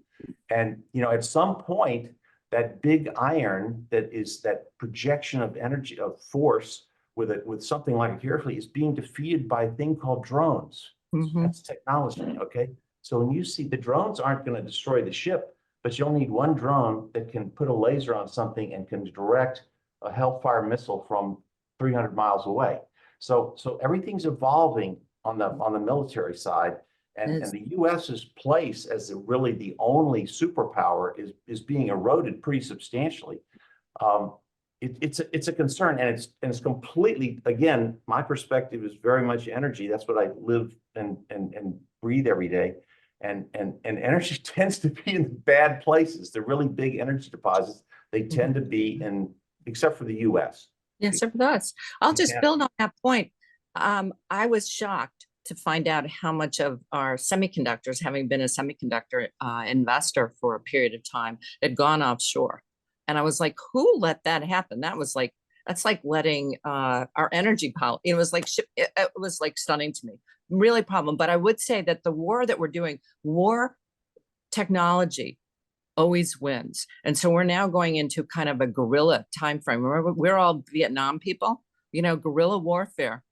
[SPEAKER 4] And, at some point, that big iron that is that projection of energy, of force with something like a carrier fleet is being defeated by a thing called drones.
[SPEAKER 5] Mhm.
[SPEAKER 4] That's technology, okay? So when you see the drones aren't going to destroy the ship, but you'll need one drone that can put a laser on something and can direct a Hellfire missile from 300 miles away. So everything's evolving on the military side. And the US's place as really the only superpower is being eroded pretty substantially. It's a concern, and it's completely, again, my perspective is very much energy. That's what I live and breathe every day. And energy tends to be in bad places. The really big energy deposits, they tend to be in, except for the US.
[SPEAKER 5] Yeah, except for us. I'll just
[SPEAKER 4] Yeah.
[SPEAKER 5] build on that point. I was shocked to find out how much of our semiconductors, having been a semiconductor investor for a period of time, had gone offshore. And I was like, who let that happen? That's like letting our energy policy, it was like, it was like stunning to me, really problem. But I would say that the war that we're doing, war technology always wins. And so we're now going into kind of a guerrilla time frame. Remember, we're all Vietnam people, guerrilla warfare.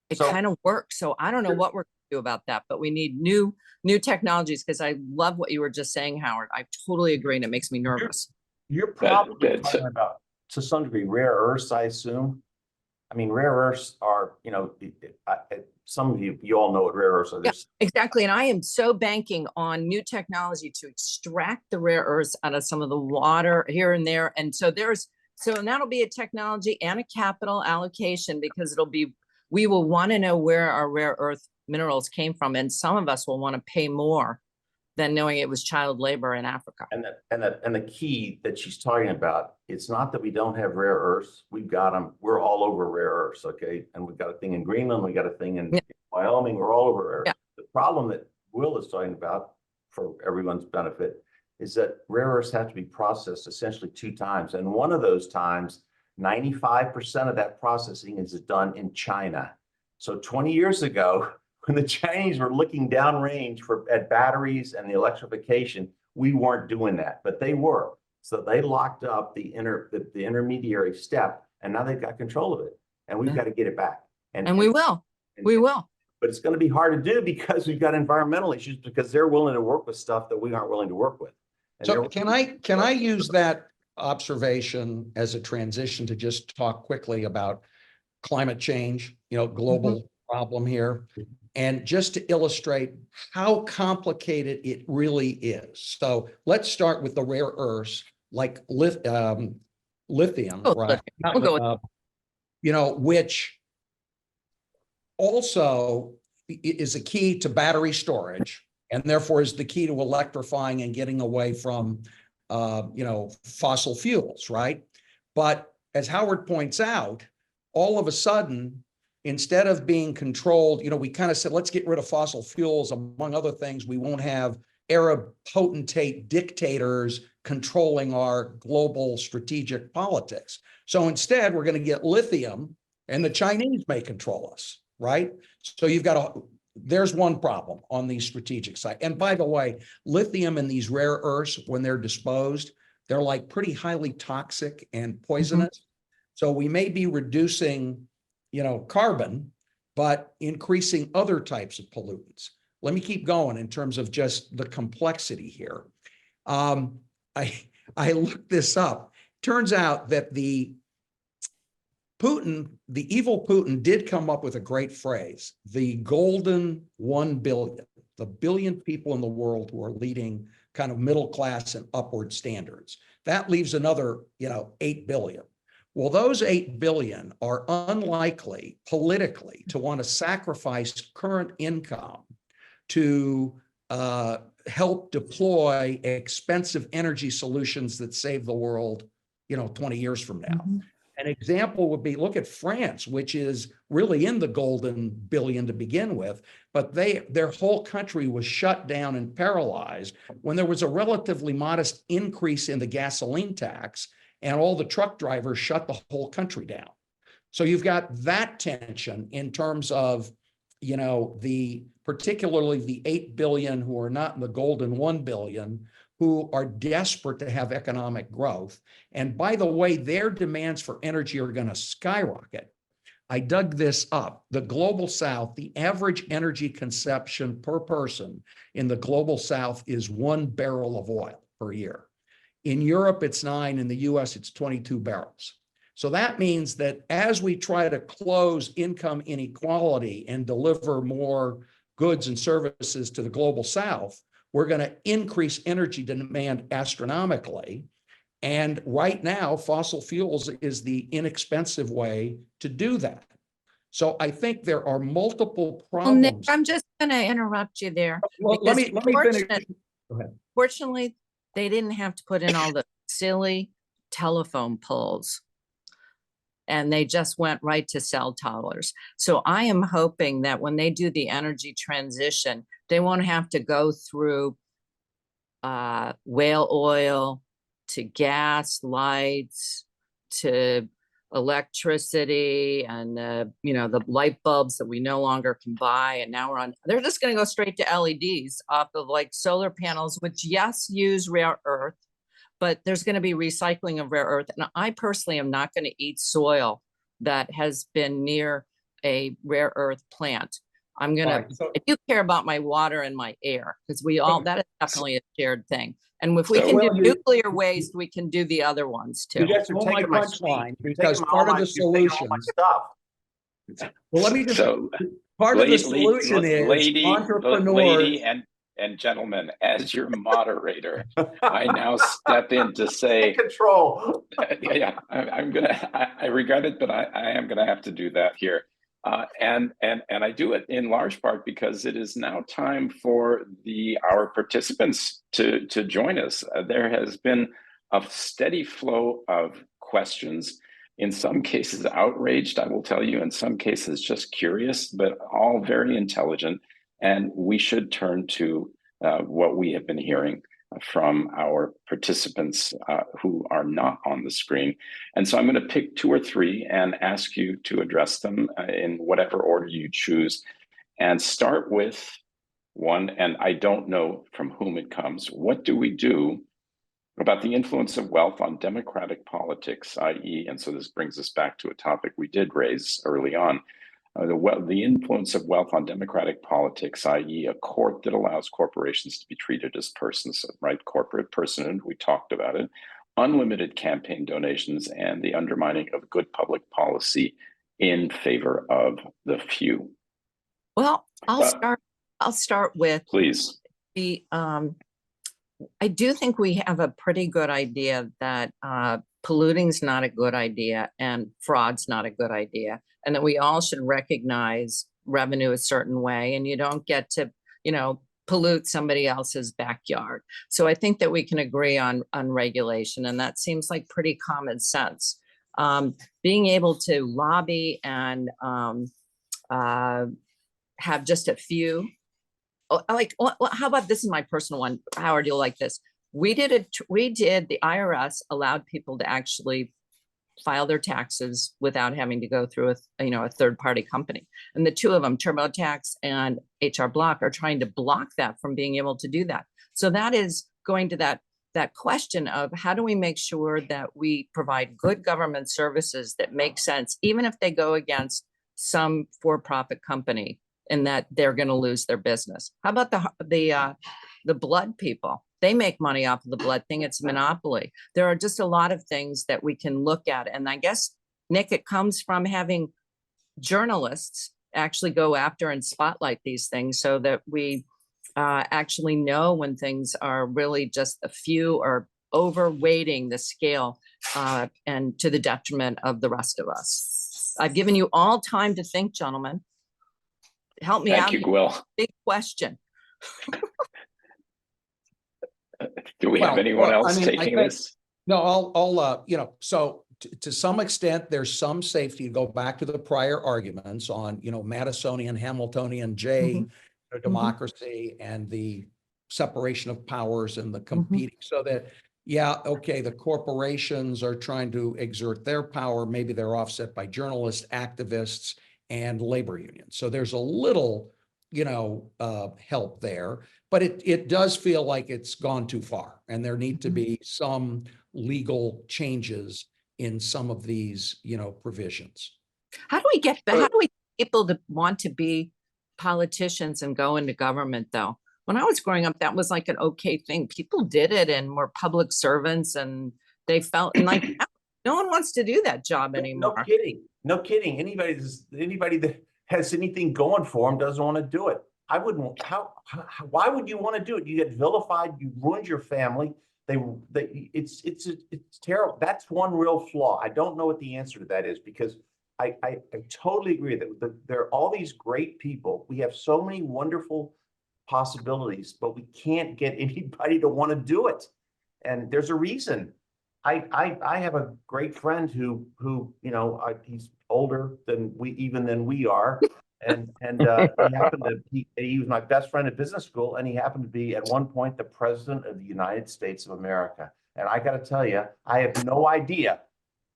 [SPEAKER 5] It kind of works. So I don't know what we're going to do about that, but we need new technologies, because I love what you were just saying, Howard. I totally agree, and it makes me nervous.
[SPEAKER 4] You're probably talking about, to some degree, rare earths, I assume. I mean, rare earths are, some of you all know what rare earths are.
[SPEAKER 5] Yeah, exactly. And I am so banking on new technology to extract the rare earths out of some of the water here and there. And so and that'll be a technology and a capital allocation, because we will want to know where our rare earth minerals came from. And some of us will want to pay more than knowing it was child labor in Africa.
[SPEAKER 4] And the key that she's talking about, it's not that we don't have rare earths. We've got them. We're all over rare earths, okay? And we've got a thing in Greenland. We got a thing in Wyoming. We're all over rare earths. The problem that Gwill is talking about, for everyone's benefit, is that rare earths have to be processed essentially 2 times. And one of those times, 95% of that processing is done in China. So 20 years ago, when the Chinese were looking downrange at batteries and the electrification, we weren't doing that, but they were. So they locked up the intermediary step, and now they've got control of it, and we've got to get it back.
[SPEAKER 5] And we will. We will.
[SPEAKER 4] But it's going to be hard to do, because we've got environmental issues, because they're willing to work with stuff that we aren't willing to work with. And
[SPEAKER 6] so can I use that observation as a transition to just talk quickly about climate change, global problem here, and just to illustrate how complicated it really is. So let's start with the rare earths, like lithium, right?
[SPEAKER 5] We'll go with
[SPEAKER 6] which also is a key to battery storage, and therefore is the key to electrifying and getting away from fossil fuels, right? But as Howard points out, all of a sudden, instead of being controlled, we kind of said, let's get rid of fossil fuels. Among other things, we won't have Arab potentate dictators controlling our global strategic politics. So instead, we're going to get lithium, and the Chinese may control us, right? So there's one problem on the strategic side. And by the way, lithium and these rare earths, when they're disposed, they're like pretty highly toxic and poisonous. So we may be reducing, carbon, but increasing other types of pollutants. Let me keep going in terms of just the complexity here. I looked this up. Turns out that the evil Putin did come up with a great phrase, the golden 1 billion, the billion people in the world who are leading kind of middle class and upward standards. That leaves another, 8 billion. Well, those 8 billion are unlikely politically to want to sacrifice current income to help deploy expensive energy solutions that save the world, 20 years from now. An example would be, look at France, which is really in the golden billion to begin with, but their whole country was shut down and paralyzed when there was a relatively modest increase in the gasoline tax, and all the truck drivers shut the whole country down. So you've got that tension in terms of, particularly the 8 billion who are not in the golden 1 billion, who are desperate to have economic growth. And by the way, their demands for energy are going to skyrocket. I dug this up. The global South, the average energy consumption per person in the global South is 1 barrel of oil per year. In Europe, it's 9. In the US, it's 22 barrels. So that means that as we try to close income inequality and deliver more goods and services to the global south, we're going to increase energy demand astronomically. And right now, fossil fuels is the inexpensive way to do that. So I think there are multiple
[SPEAKER 5] Well, Nick,
[SPEAKER 6] problems.
[SPEAKER 5] I'm just going to interrupt you there.
[SPEAKER 6] Well, let me finish. Go ahead.
[SPEAKER 5] Fortunately, they didn't have to put in all the silly telephone poles, and they just went right to cell towers. So I am hoping that when they do the energy transition, they won't have to go through whale oil to gas lights to electricity and the light bulbs that we no longer can buy, and now they're just going to go straight to LEDs off of like solar panels, which yes, use rare earth, but there's going to be recycling of rare earth. And I personally am not going to eat soil that has been near a rare earth plant. I'm going to, I do care about my water and my air, because that is definitely a shared thing. And if we can do nuclear waste, we can do the other ones too.
[SPEAKER 4] You guys are taking my punchline
[SPEAKER 6] because part of the solution.
[SPEAKER 4] Stuff.
[SPEAKER 6] Well, let me just. Part of the solution is entrepreneurs.
[SPEAKER 2] Lady and gentlemen, as your moderator, I now step in to say
[SPEAKER 4] control.
[SPEAKER 2] Yeah, I regret it, but I am gonna have to do that here. And I do it in large part because it is now time for our participants to join us. There has been a steady flow of questions, in some cases outraged, I will tell you, in some cases just curious, but all very intelligent. And we should turn to what we have been hearing from our participants who are not on the screen. And so I'm going to pick 2 or 3 and ask you to address them in whatever order you choose, and start with one, and I don't know from whom it comes. What do we do about the influence of wealth on democratic politics, i.e., and so this brings us back to a topic we did raise early on, the influence of wealth on democratic politics, i.e., a court that allows corporations to be treated as persons, right? Corporate personhood, we talked about it, unlimited campaign donations, and the undermining of good public policy in favor of the few.
[SPEAKER 5] Well, I'll start with,
[SPEAKER 2] please.
[SPEAKER 5] I do think we have a pretty good idea that polluting's not a good idea and fraud's not a good idea, and that we all should recognize revenue a certain way, and you don't get to, pollute somebody else's backyard. So I think that we can agree on regulation, and that seems like pretty common sense. Being able to lobby and have just a few, how about this is my personal one, Howard, you'll like this. The IRS allowed people to actually file their taxes without having to go through a third-party company. And the 2 of them, TurboTax and HR Block, are trying to block that from being able to do that. So that is going to that question of how do we make sure that we provide good government services that make sense, even if they go against some for-profit company and that they're going to lose their business. How about the blood people? They make money off of the blood thing. It's a monopoly. There are just a lot of things that we can look at. And I guess, Nick, it comes from having journalists actually go after and spotlight these things so that we actually know when things are really just a few or overweighting the scale and to the detriment of the rest of us. I've given you all time to think, gentlemen. Help me out.
[SPEAKER 2] Thank you, Gwill.
[SPEAKER 5] Big question.
[SPEAKER 2] Do we have anyone else taking this?
[SPEAKER 6] No, I'll so to some extent, there's some safety to go back to the prior arguments on, Madisonian, Hamiltonian, democracy and the separation of powers and the competing, so that, the corporations are trying to exert their power. Maybe they're offset by journalists, activists, and labor unions. So there's a little, help there, but it does feel like it's gone too far, and there need to be some legal changes in some of these, provisions.
[SPEAKER 5] How do we get people to want to be politicians and go into government, though? When I was growing up, that was like an okay thing. People did it and were public servants, and they felt like no one wants to do that job anymore.
[SPEAKER 4] No kidding. Anybody that has anything going for them doesn't want to do it. I wouldn't, why would you want to do it? You get vilified, you ruined your family. It's terrible. That's one real flaw. I don't know what the answer to that is, because I totally agree that there are all these great people. We have so many wonderful possibilities, but we can't get anybody to want to do it. And there's a reason. I have a great friend who he's older than we are. And he happened to he was my best friend at business school, and he happened to be at one point the president of the United States of America. And I got to tell you, I have no idea,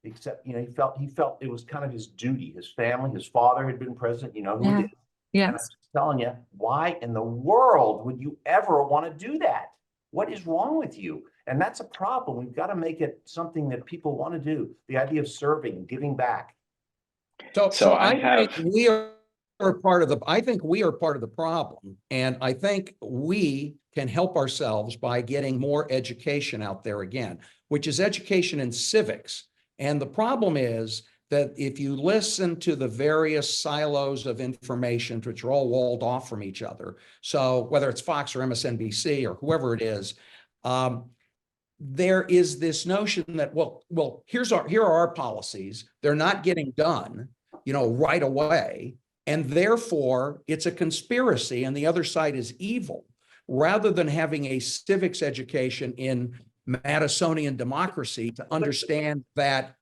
[SPEAKER 4] except he felt it was kind of his duty. His family, his father had been president. You know who it is. And I'm
[SPEAKER 5] Yes.
[SPEAKER 4] just telling you, why in the world would you ever want to do that? What is wrong with you? And that's a problem. We've got to make it something that people want to do. The idea of serving, giving back.
[SPEAKER 6] So
[SPEAKER 2] I
[SPEAKER 6] think
[SPEAKER 2] have-
[SPEAKER 6] we are part of I think we are part of the problem. And I think we can help ourselves by getting more education out there again, which is education in civics. And the problem is that if you listen to the various silos of information, which are all walled off from each other, so whether it's Fox or MSNBC or whoever it is, there is this notion that, well, here are our policies. They're not getting done, right away. And therefore it's a conspiracy and the other side is evil, rather than having a civics education in Madisonian democracy to understand that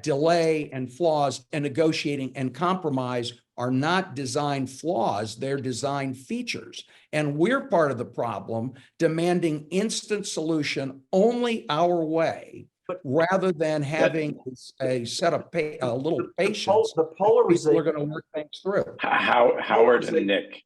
[SPEAKER 6] delay and flaws and negotiating and compromise are not design flaws, they're design features. And we're part of the problem, demanding instant solution only our way, rather than having a set of a little patience.
[SPEAKER 4] The polarization.
[SPEAKER 6] We're going to work things through.
[SPEAKER 2] Howard and Nick,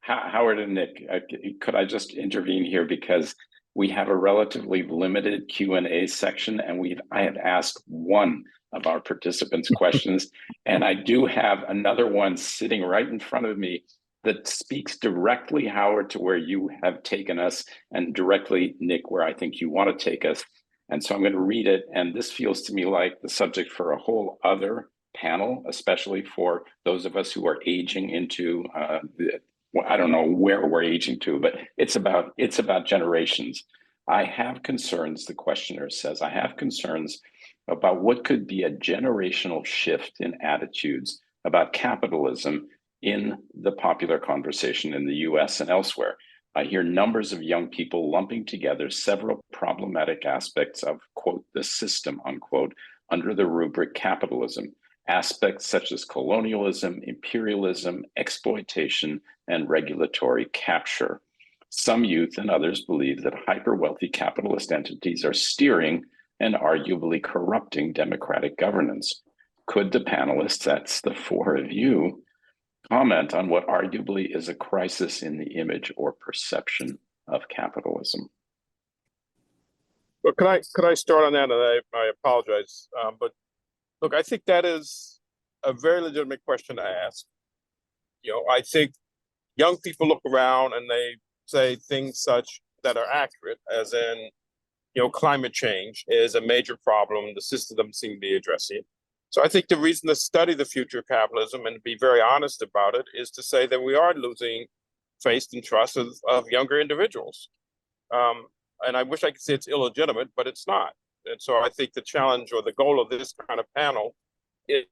[SPEAKER 2] could I just intervene here, because we have a relatively limited Q&A section, and I have asked one of our participants questions, and I do have another one sitting right in front of me that speaks directly, Howard, to where you have taken us, and directly, Nick, where I think you want to take us. And so I'm going to read it, and this feels to me like the subject for a whole other panel, especially for those of us who are aging into I don't know where we're aging to, but it's about generations. I have concerns, the questioner says, I have concerns about what could be a generational shift in attitudes about capitalism in the popular conversation in the US and elsewhere. I hear numbers of young people lumping together several problematic aspects of, quote, the system, unquote, under the rubric capitalism. Aspects such as colonialism, imperialism, exploitation, and regulatory capture. Some youth and others believe that hyper-wealthy capitalist entities are steering and arguably corrupting democratic governance. Could the panelists, that's the four of you, comment on what arguably is a crisis in the image or perception of capitalism?
[SPEAKER 7] Well, could I start on that? And I apologize, but look, I think that is a very legitimate question to ask. I think young people look around and they say things such that are accurate, as in, climate change is a major problem. The system doesn't seem to be addressing it. So I think the reason to study the future of capitalism and to be very honest about it is to say that we are losing faith and trust of younger individuals. And I wish I could say it's illegitimate, but it's not. And so I think the challenge or the goal of this kind of panel is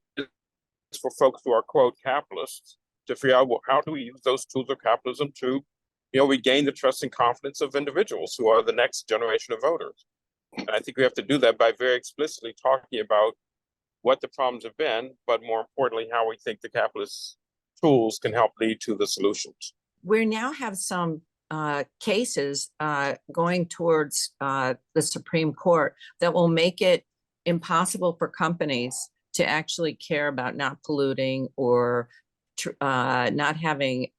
[SPEAKER 7] for folks who are, quote, capitalists to figure out, well, how do we use those tools of capitalism to, regain the trust and confidence of individuals who are the next generation of voters. And I think we have to do that by very explicitly talking about what the problems have been, but more importantly, how we think the capitalist tools can help lead to the solutions.
[SPEAKER 5] We now have some cases going towards the Supreme Court that will make it impossible for companies to actually care about not polluting or not having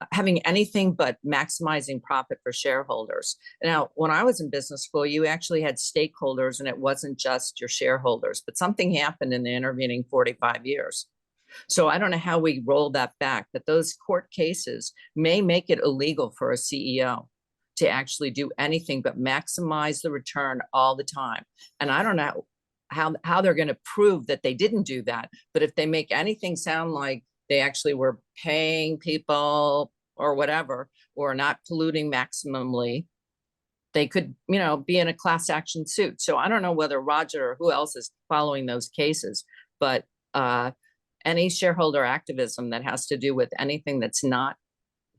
[SPEAKER 5] anything but maximizing profit for shareholders. Now, when I was in business school, you actually had stakeholders and it wasn't just your shareholders, but something happened in the intervening 45 years. So I don't know how we roll that back, but those court cases may make it illegal for a CEO to actually do anything but maximize the return all the time. And I don't know how they're going to prove that they didn't do that. But if they make anything sound like they actually were paying people or whatever, or not polluting maximally, they could, you know, be in a class action suit. So I don't know whether Roger or who else is following those cases, but any shareholder activism that has to do with anything that's not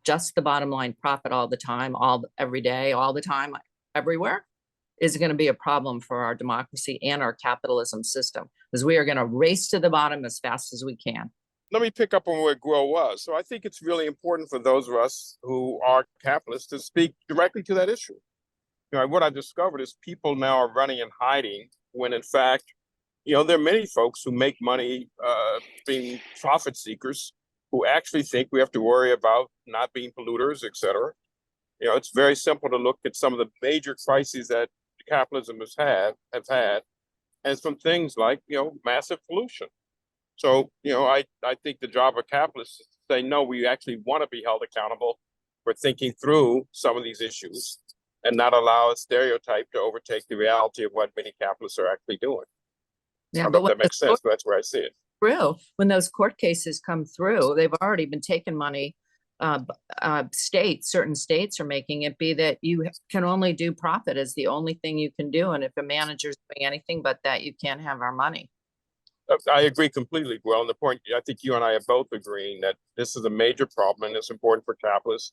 [SPEAKER 5] just the bottom line profit all the time, every day, all the time, everywhere, is going to be a problem for our democracy and our capitalism system, because we are going to race to the bottom as fast as we can.
[SPEAKER 7] Let me pick up on where Gwill was. So I think it's really important for those of us who are capitalists to speak directly to that issue. You know, what I've discovered is people now are running and hiding when, in fact, you know, there are many folks who make money being profit seekers who actually think we have to worry about not being polluters, et cetera. You know, it's very simple to look at some of the major crises that capitalism have had, and some things like, you know, massive pollution. So, you know, I think the job of capitalists is to say, no, we actually want to be held accountable for thinking through some of these issues and not allow a stereotype to overtake the reality of what many capitalists are actually doing.
[SPEAKER 5] Yeah,
[SPEAKER 7] I don't know if that makes sense, but that's where I see it.
[SPEAKER 5] Through, when those court cases come through, they've already been taking money. Certain states are making it be that you can only do profit as the only thing you can do. And if a manager's doing anything but that, you can't have our money.
[SPEAKER 7] I agree completely, Gwill. And the point, I think you and I are both agreeing that this is a major problem, and it's important for capitalists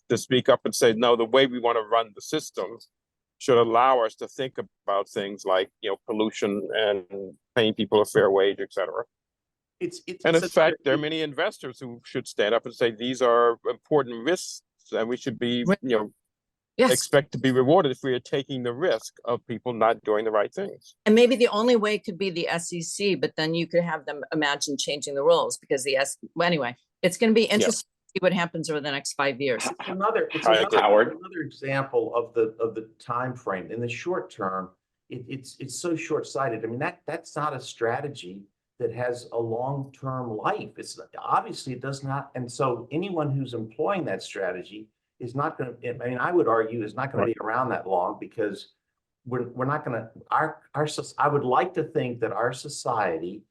[SPEAKER 7] to speak up and say, no, the way we want to run the system should allow us to think about things like, you know, pollution and paying people a fair wage, et cetera. And in fact, there are many investors who should stand up and say, these are important risks, and we should be, you know, expect to be rewarded if we are taking the risk of people not doing the right things.
[SPEAKER 5] And maybe the only way could be the SEC, but then you could have them imagine changing the rules, because well, anyway, it's going to be interesting to see what happens over the next 5 years.
[SPEAKER 4] It's another example of the time frame. In the short term, it's so short-sighted. I mean, that's not a strategy that has a long-term life. It's obviously it does not. And so anyone who's employing that strategy is not going to, I mean, I would argue is not going to be around that long, because we're not going to, I would like to think that our society,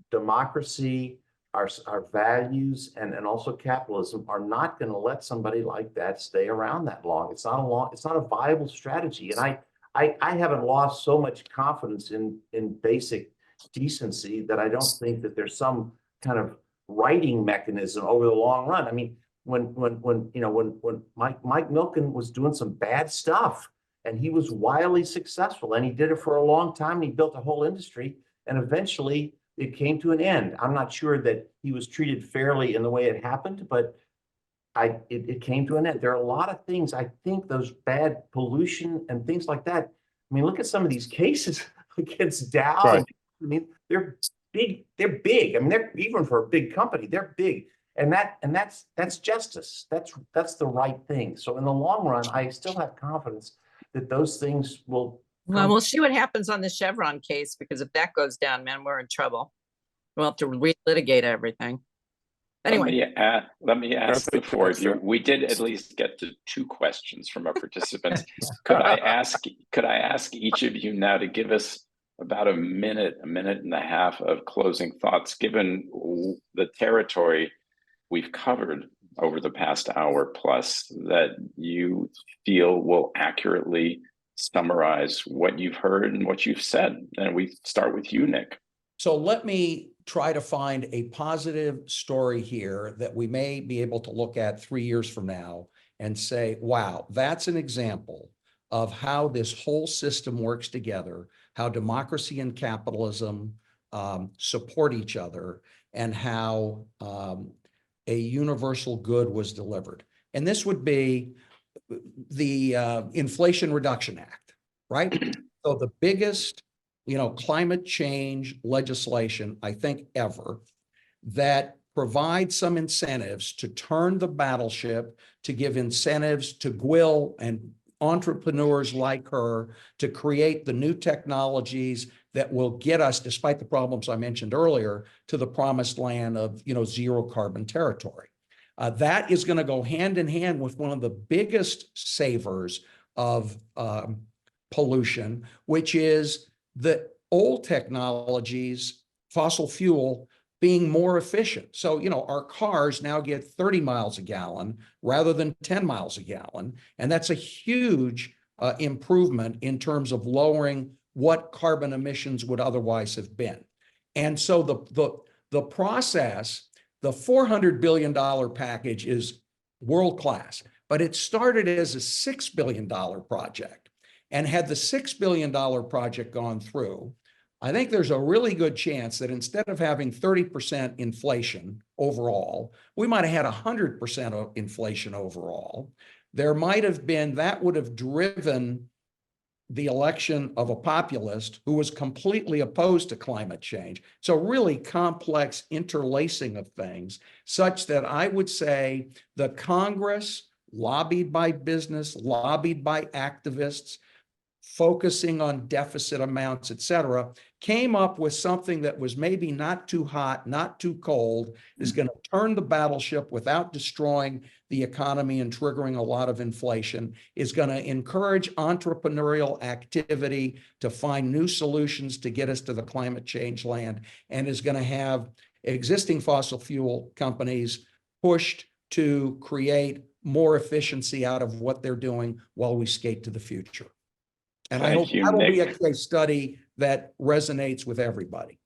[SPEAKER 4] democracy, our values, and also capitalism are not going to let somebody like that stay around that long. It's not a viable strategy. And I haven't lost so much confidence in basic decency that I don't think that there's some kind of writing mechanism over the long run. I mean, when Mike Milken was doing some bad stuff, and he was wildly successful, and he did it for a long time, and he built a whole industry, and eventually it came to an end. I'm not sure that he was treated fairly in the way it happened, but it came to an end. There are a lot of things, I think, those bad pollution and things like that. I mean, look at some of these cases against Dow.
[SPEAKER 7] Right.
[SPEAKER 4] I mean, they're big. They're big. I mean, they're, even for a big company, they're big. And that's justice. That's the right thing. So in the long run, I still have confidence that those things will.
[SPEAKER 5] Well, we'll see what happens on the Chevron case, because if that goes down, man, we're in trouble. We'll have to relitigate everything. Anyway,
[SPEAKER 2] let me ask the four of you. We did at least get to 2 questions from our participants. Could I ask each of you now to give us about a minute and a half of closing thoughts, given the territory we've covered over the past hour plus, that you feel will accurately summarize what you've heard and what you've said. And we start with you, Nick.
[SPEAKER 6] So let me try to find a positive story here that we may be able to look at 3 years from now and say, wow, that's an example of how this whole system works together, how democracy and capitalism support each other, and how a universal good was delivered. And this would be the Inflation Reduction Act, right? So the biggest, climate change legislation, I think, ever, that provides some incentives to turn the battleship, to give incentives to Gwill and entrepreneurs like her to create the new technologies that will get us, despite the problems I mentioned earlier, to the promised land of, zero carbon territory. That is going to go hand in hand with one of the biggest savers of pollution, which is the old technologies, fossil fuel, being more efficient. So, our cars now get 30 miles a gallon rather than 10 miles a gallon. And that's a huge improvement in terms of lowering what carbon emissions would otherwise have been. And so the process, the $400 billion package is world-class, but it started as a $6 billion project. And had the $6 billion project gone through, I think there's a really good chance that instead of having 30% inflation overall, we might have had 100% of inflation overall. There might have been, that would have driven the election of a populist who was completely opposed to climate change. So really complex interlacing of things, such that I would say the Congress, lobbied by business, lobbied by activists, focusing on deficit amounts, et cetera, came up with something that was maybe not too hot, not too cold, is going to turn the battleship without destroying the economy and triggering a lot of inflation, is going to encourage entrepreneurial activity to find new solutions to get us to the climate change land, and is going to have existing fossil fuel companies pushed to create more efficiency out of what they're doing while we skate to the future. And I hope
[SPEAKER 2] Thank you,
[SPEAKER 6] that'll be a
[SPEAKER 2] Nick.
[SPEAKER 6] case study that resonates with everybody.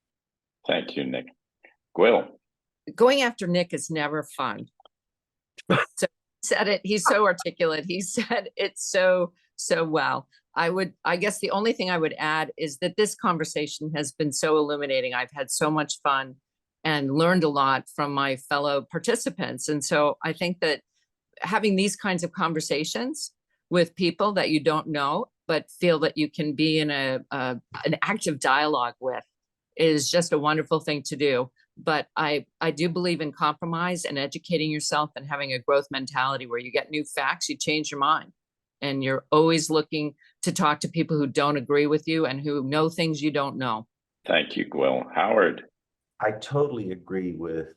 [SPEAKER 2] Thank you, Nick. Gwill.
[SPEAKER 5] Going after Nick is never fun. So he said it, he's so articulate. He said it so well. I guess the only thing I would add is that this conversation has been so illuminating. I've had so much fun and learned a lot from my fellow participants. And so I think that having these kinds of conversations with people that you don't know, but feel that you can be in an active dialogue with, is just a wonderful thing to do. But I do believe in compromise and educating yourself and having a growth mentality where you get new facts, you change your mind. And you're always looking to talk to people who don't agree with you and who know things you don't know.
[SPEAKER 2] Thank you, Gwill. Howard.
[SPEAKER 4] I totally agree with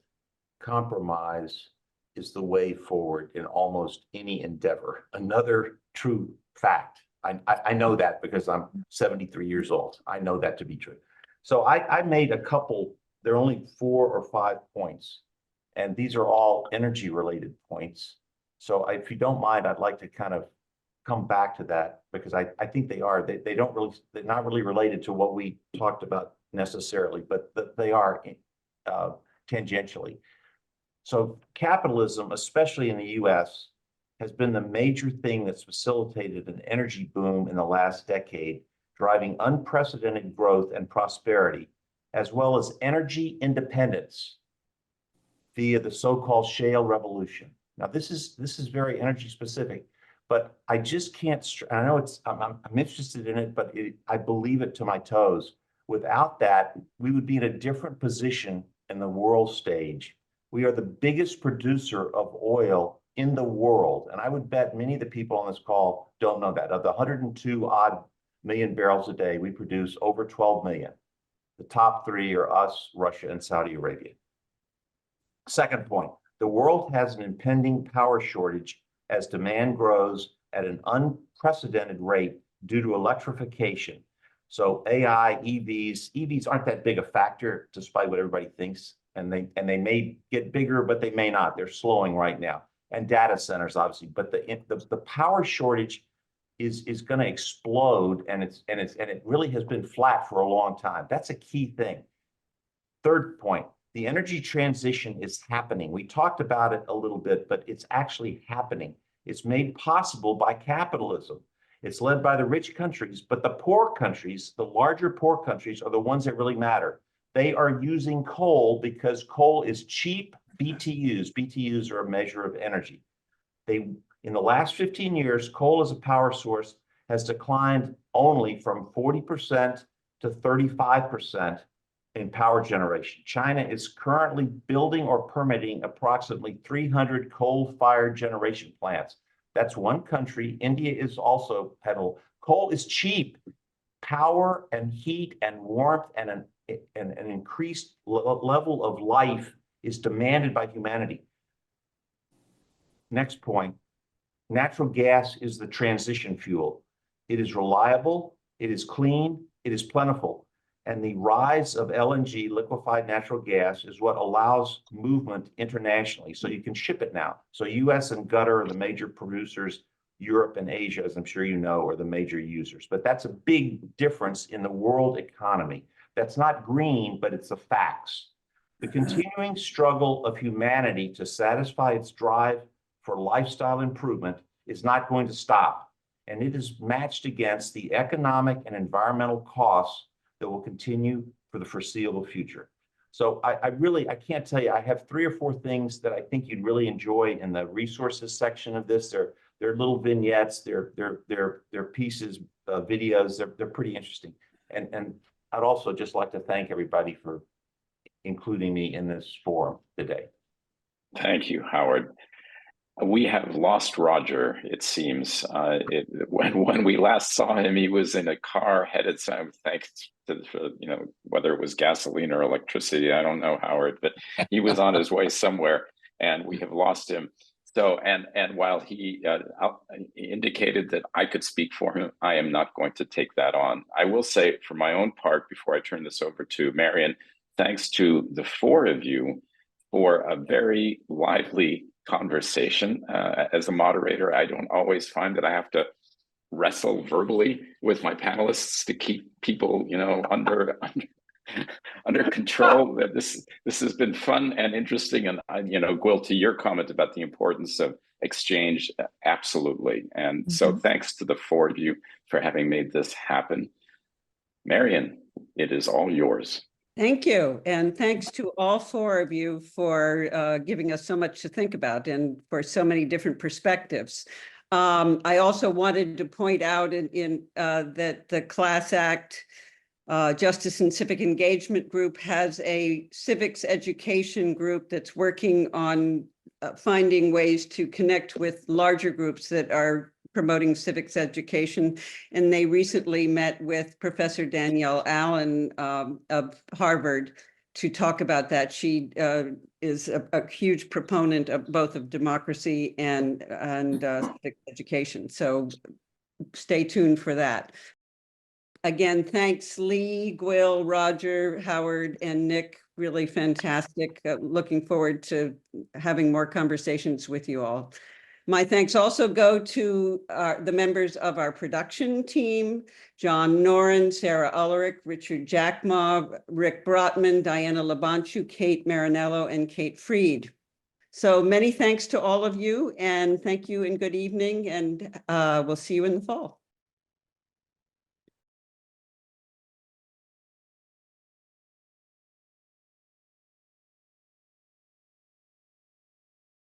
[SPEAKER 4] compromise is the way forward in almost any endeavor. Another true fact. I know that because I'm 73 years old. I know that to be true. So I made a couple, there are only 4 or 5 points, and these are all energy related points. So if you don't mind, I'd like to kind of come back to that because I think they are, they're not really related to what we talked about necessarily, but they are tangentially. So capitalism, especially in the US, has been the major thing that's facilitated an energy boom in the last decade, driving unprecedented growth and prosperity, as well as energy independence via the so-called shale revolution. Now, this is very energy specific, but I just can't, I know I'm interested in it, but I believe it to my toes. Without that, we would be in a different position in the world stage. We are the biggest producer of oil in the world. And I would bet many of the people on this call don't know that. Of the 102 odd million barrels a day, we produce over 12 million. The top 3 are us, Russia, and Saudi Arabia. Second point, the world has an impending power shortage as demand grows at an unprecedented rate due to electrification. So AI, EVs aren't that big a factor, despite what everybody thinks. And they may get bigger, but they may not. They're slowing right now. And data centers, obviously, but the power shortage is going to explode, and it really has been flat for a long time. That's a key thing. Third point, the energy transition is happening. We talked about it a little bit, but it's actually happening. It's made possible by capitalism. It's led by the rich countries, but the poor countries, the larger poor countries, are the ones that really matter. They are using coal because coal is cheap. BTUs are a measure of energy. In the last 15 years, coal as a power source has declined only from 40% to 35% in power generation. China is currently building or permitting approximately 300 coal-fired generation plants. That's one country. India is also pedal. Coal is cheap. Power and heat and warmth and an increased level of life is demanded by humanity. Next point, natural gas is the transition fuel. It is reliable, it is clean, it is plentiful. And the rise of LNG, liquefied natural gas, is what allows movement internationally. So you can ship it now. So US and Qatar are the major producers. Europe and Asia, as I'm sure you know, are the major users. But that's a big difference in the world economy. That's not green, but it's the facts. The continuing struggle of humanity to satisfy its drive for lifestyle improvement is not going to stop. And it is matched against the economic and environmental costs that will continue for the foreseeable future. So I can't tell you, I have 3 or 4 things that I think you'd really enjoy in the resources section of this. They're little vignettes, they're pieces, videos, they're pretty interesting. And I'd also just like to thank everybody for including me in this forum today.
[SPEAKER 2] Thank you, Howard. We have lost Roger, it seems. When we last saw him, he was in a car headed south, thanks to, whether it was gasoline or electricity, I don't know, Howard, but he was on his way somewhere, and we have lost him. So, and while he indicated that I could speak for him, I am not going to take that on. I will say, for my own part, before I turn this over to Marion, thanks to the 4 of you for a very lively conversation. As a moderator, I don't always find that I have to wrestle verbally with my panelists to keep people, under control. This has been fun and interesting. And Gwill, to your comment about the importance of exchange, absolutely. And so thanks to the 4 of you for having made this happen. Marion, it is all yours.
[SPEAKER 1] Thank you. And thanks to all 4 of you for giving us so much to think about and for so many different perspectives. I also wanted to point out that the Class Act Justice and Civic Engagement Group has a civics education group that's working on finding ways to connect with larger groups that are promoting civics education. And they recently met with Professor Danielle Allen of Harvard to talk about that. She is a huge proponent of both of democracy and civic education. So stay tuned for that. Again, thanks Leigh, Gwill, Roger, Howard, and Nick. Really fantastic. Looking forward to having more conversations with you all. My thanks also go to the members of our production team, John Noren, Sarah Ulrich, Richard Jackmaw, Rick Brotman, Diana Labanchu, Kate Marinello, and Kate Freed. So many thanks to all of you, and thank you and good evening, and we'll see you in the fall.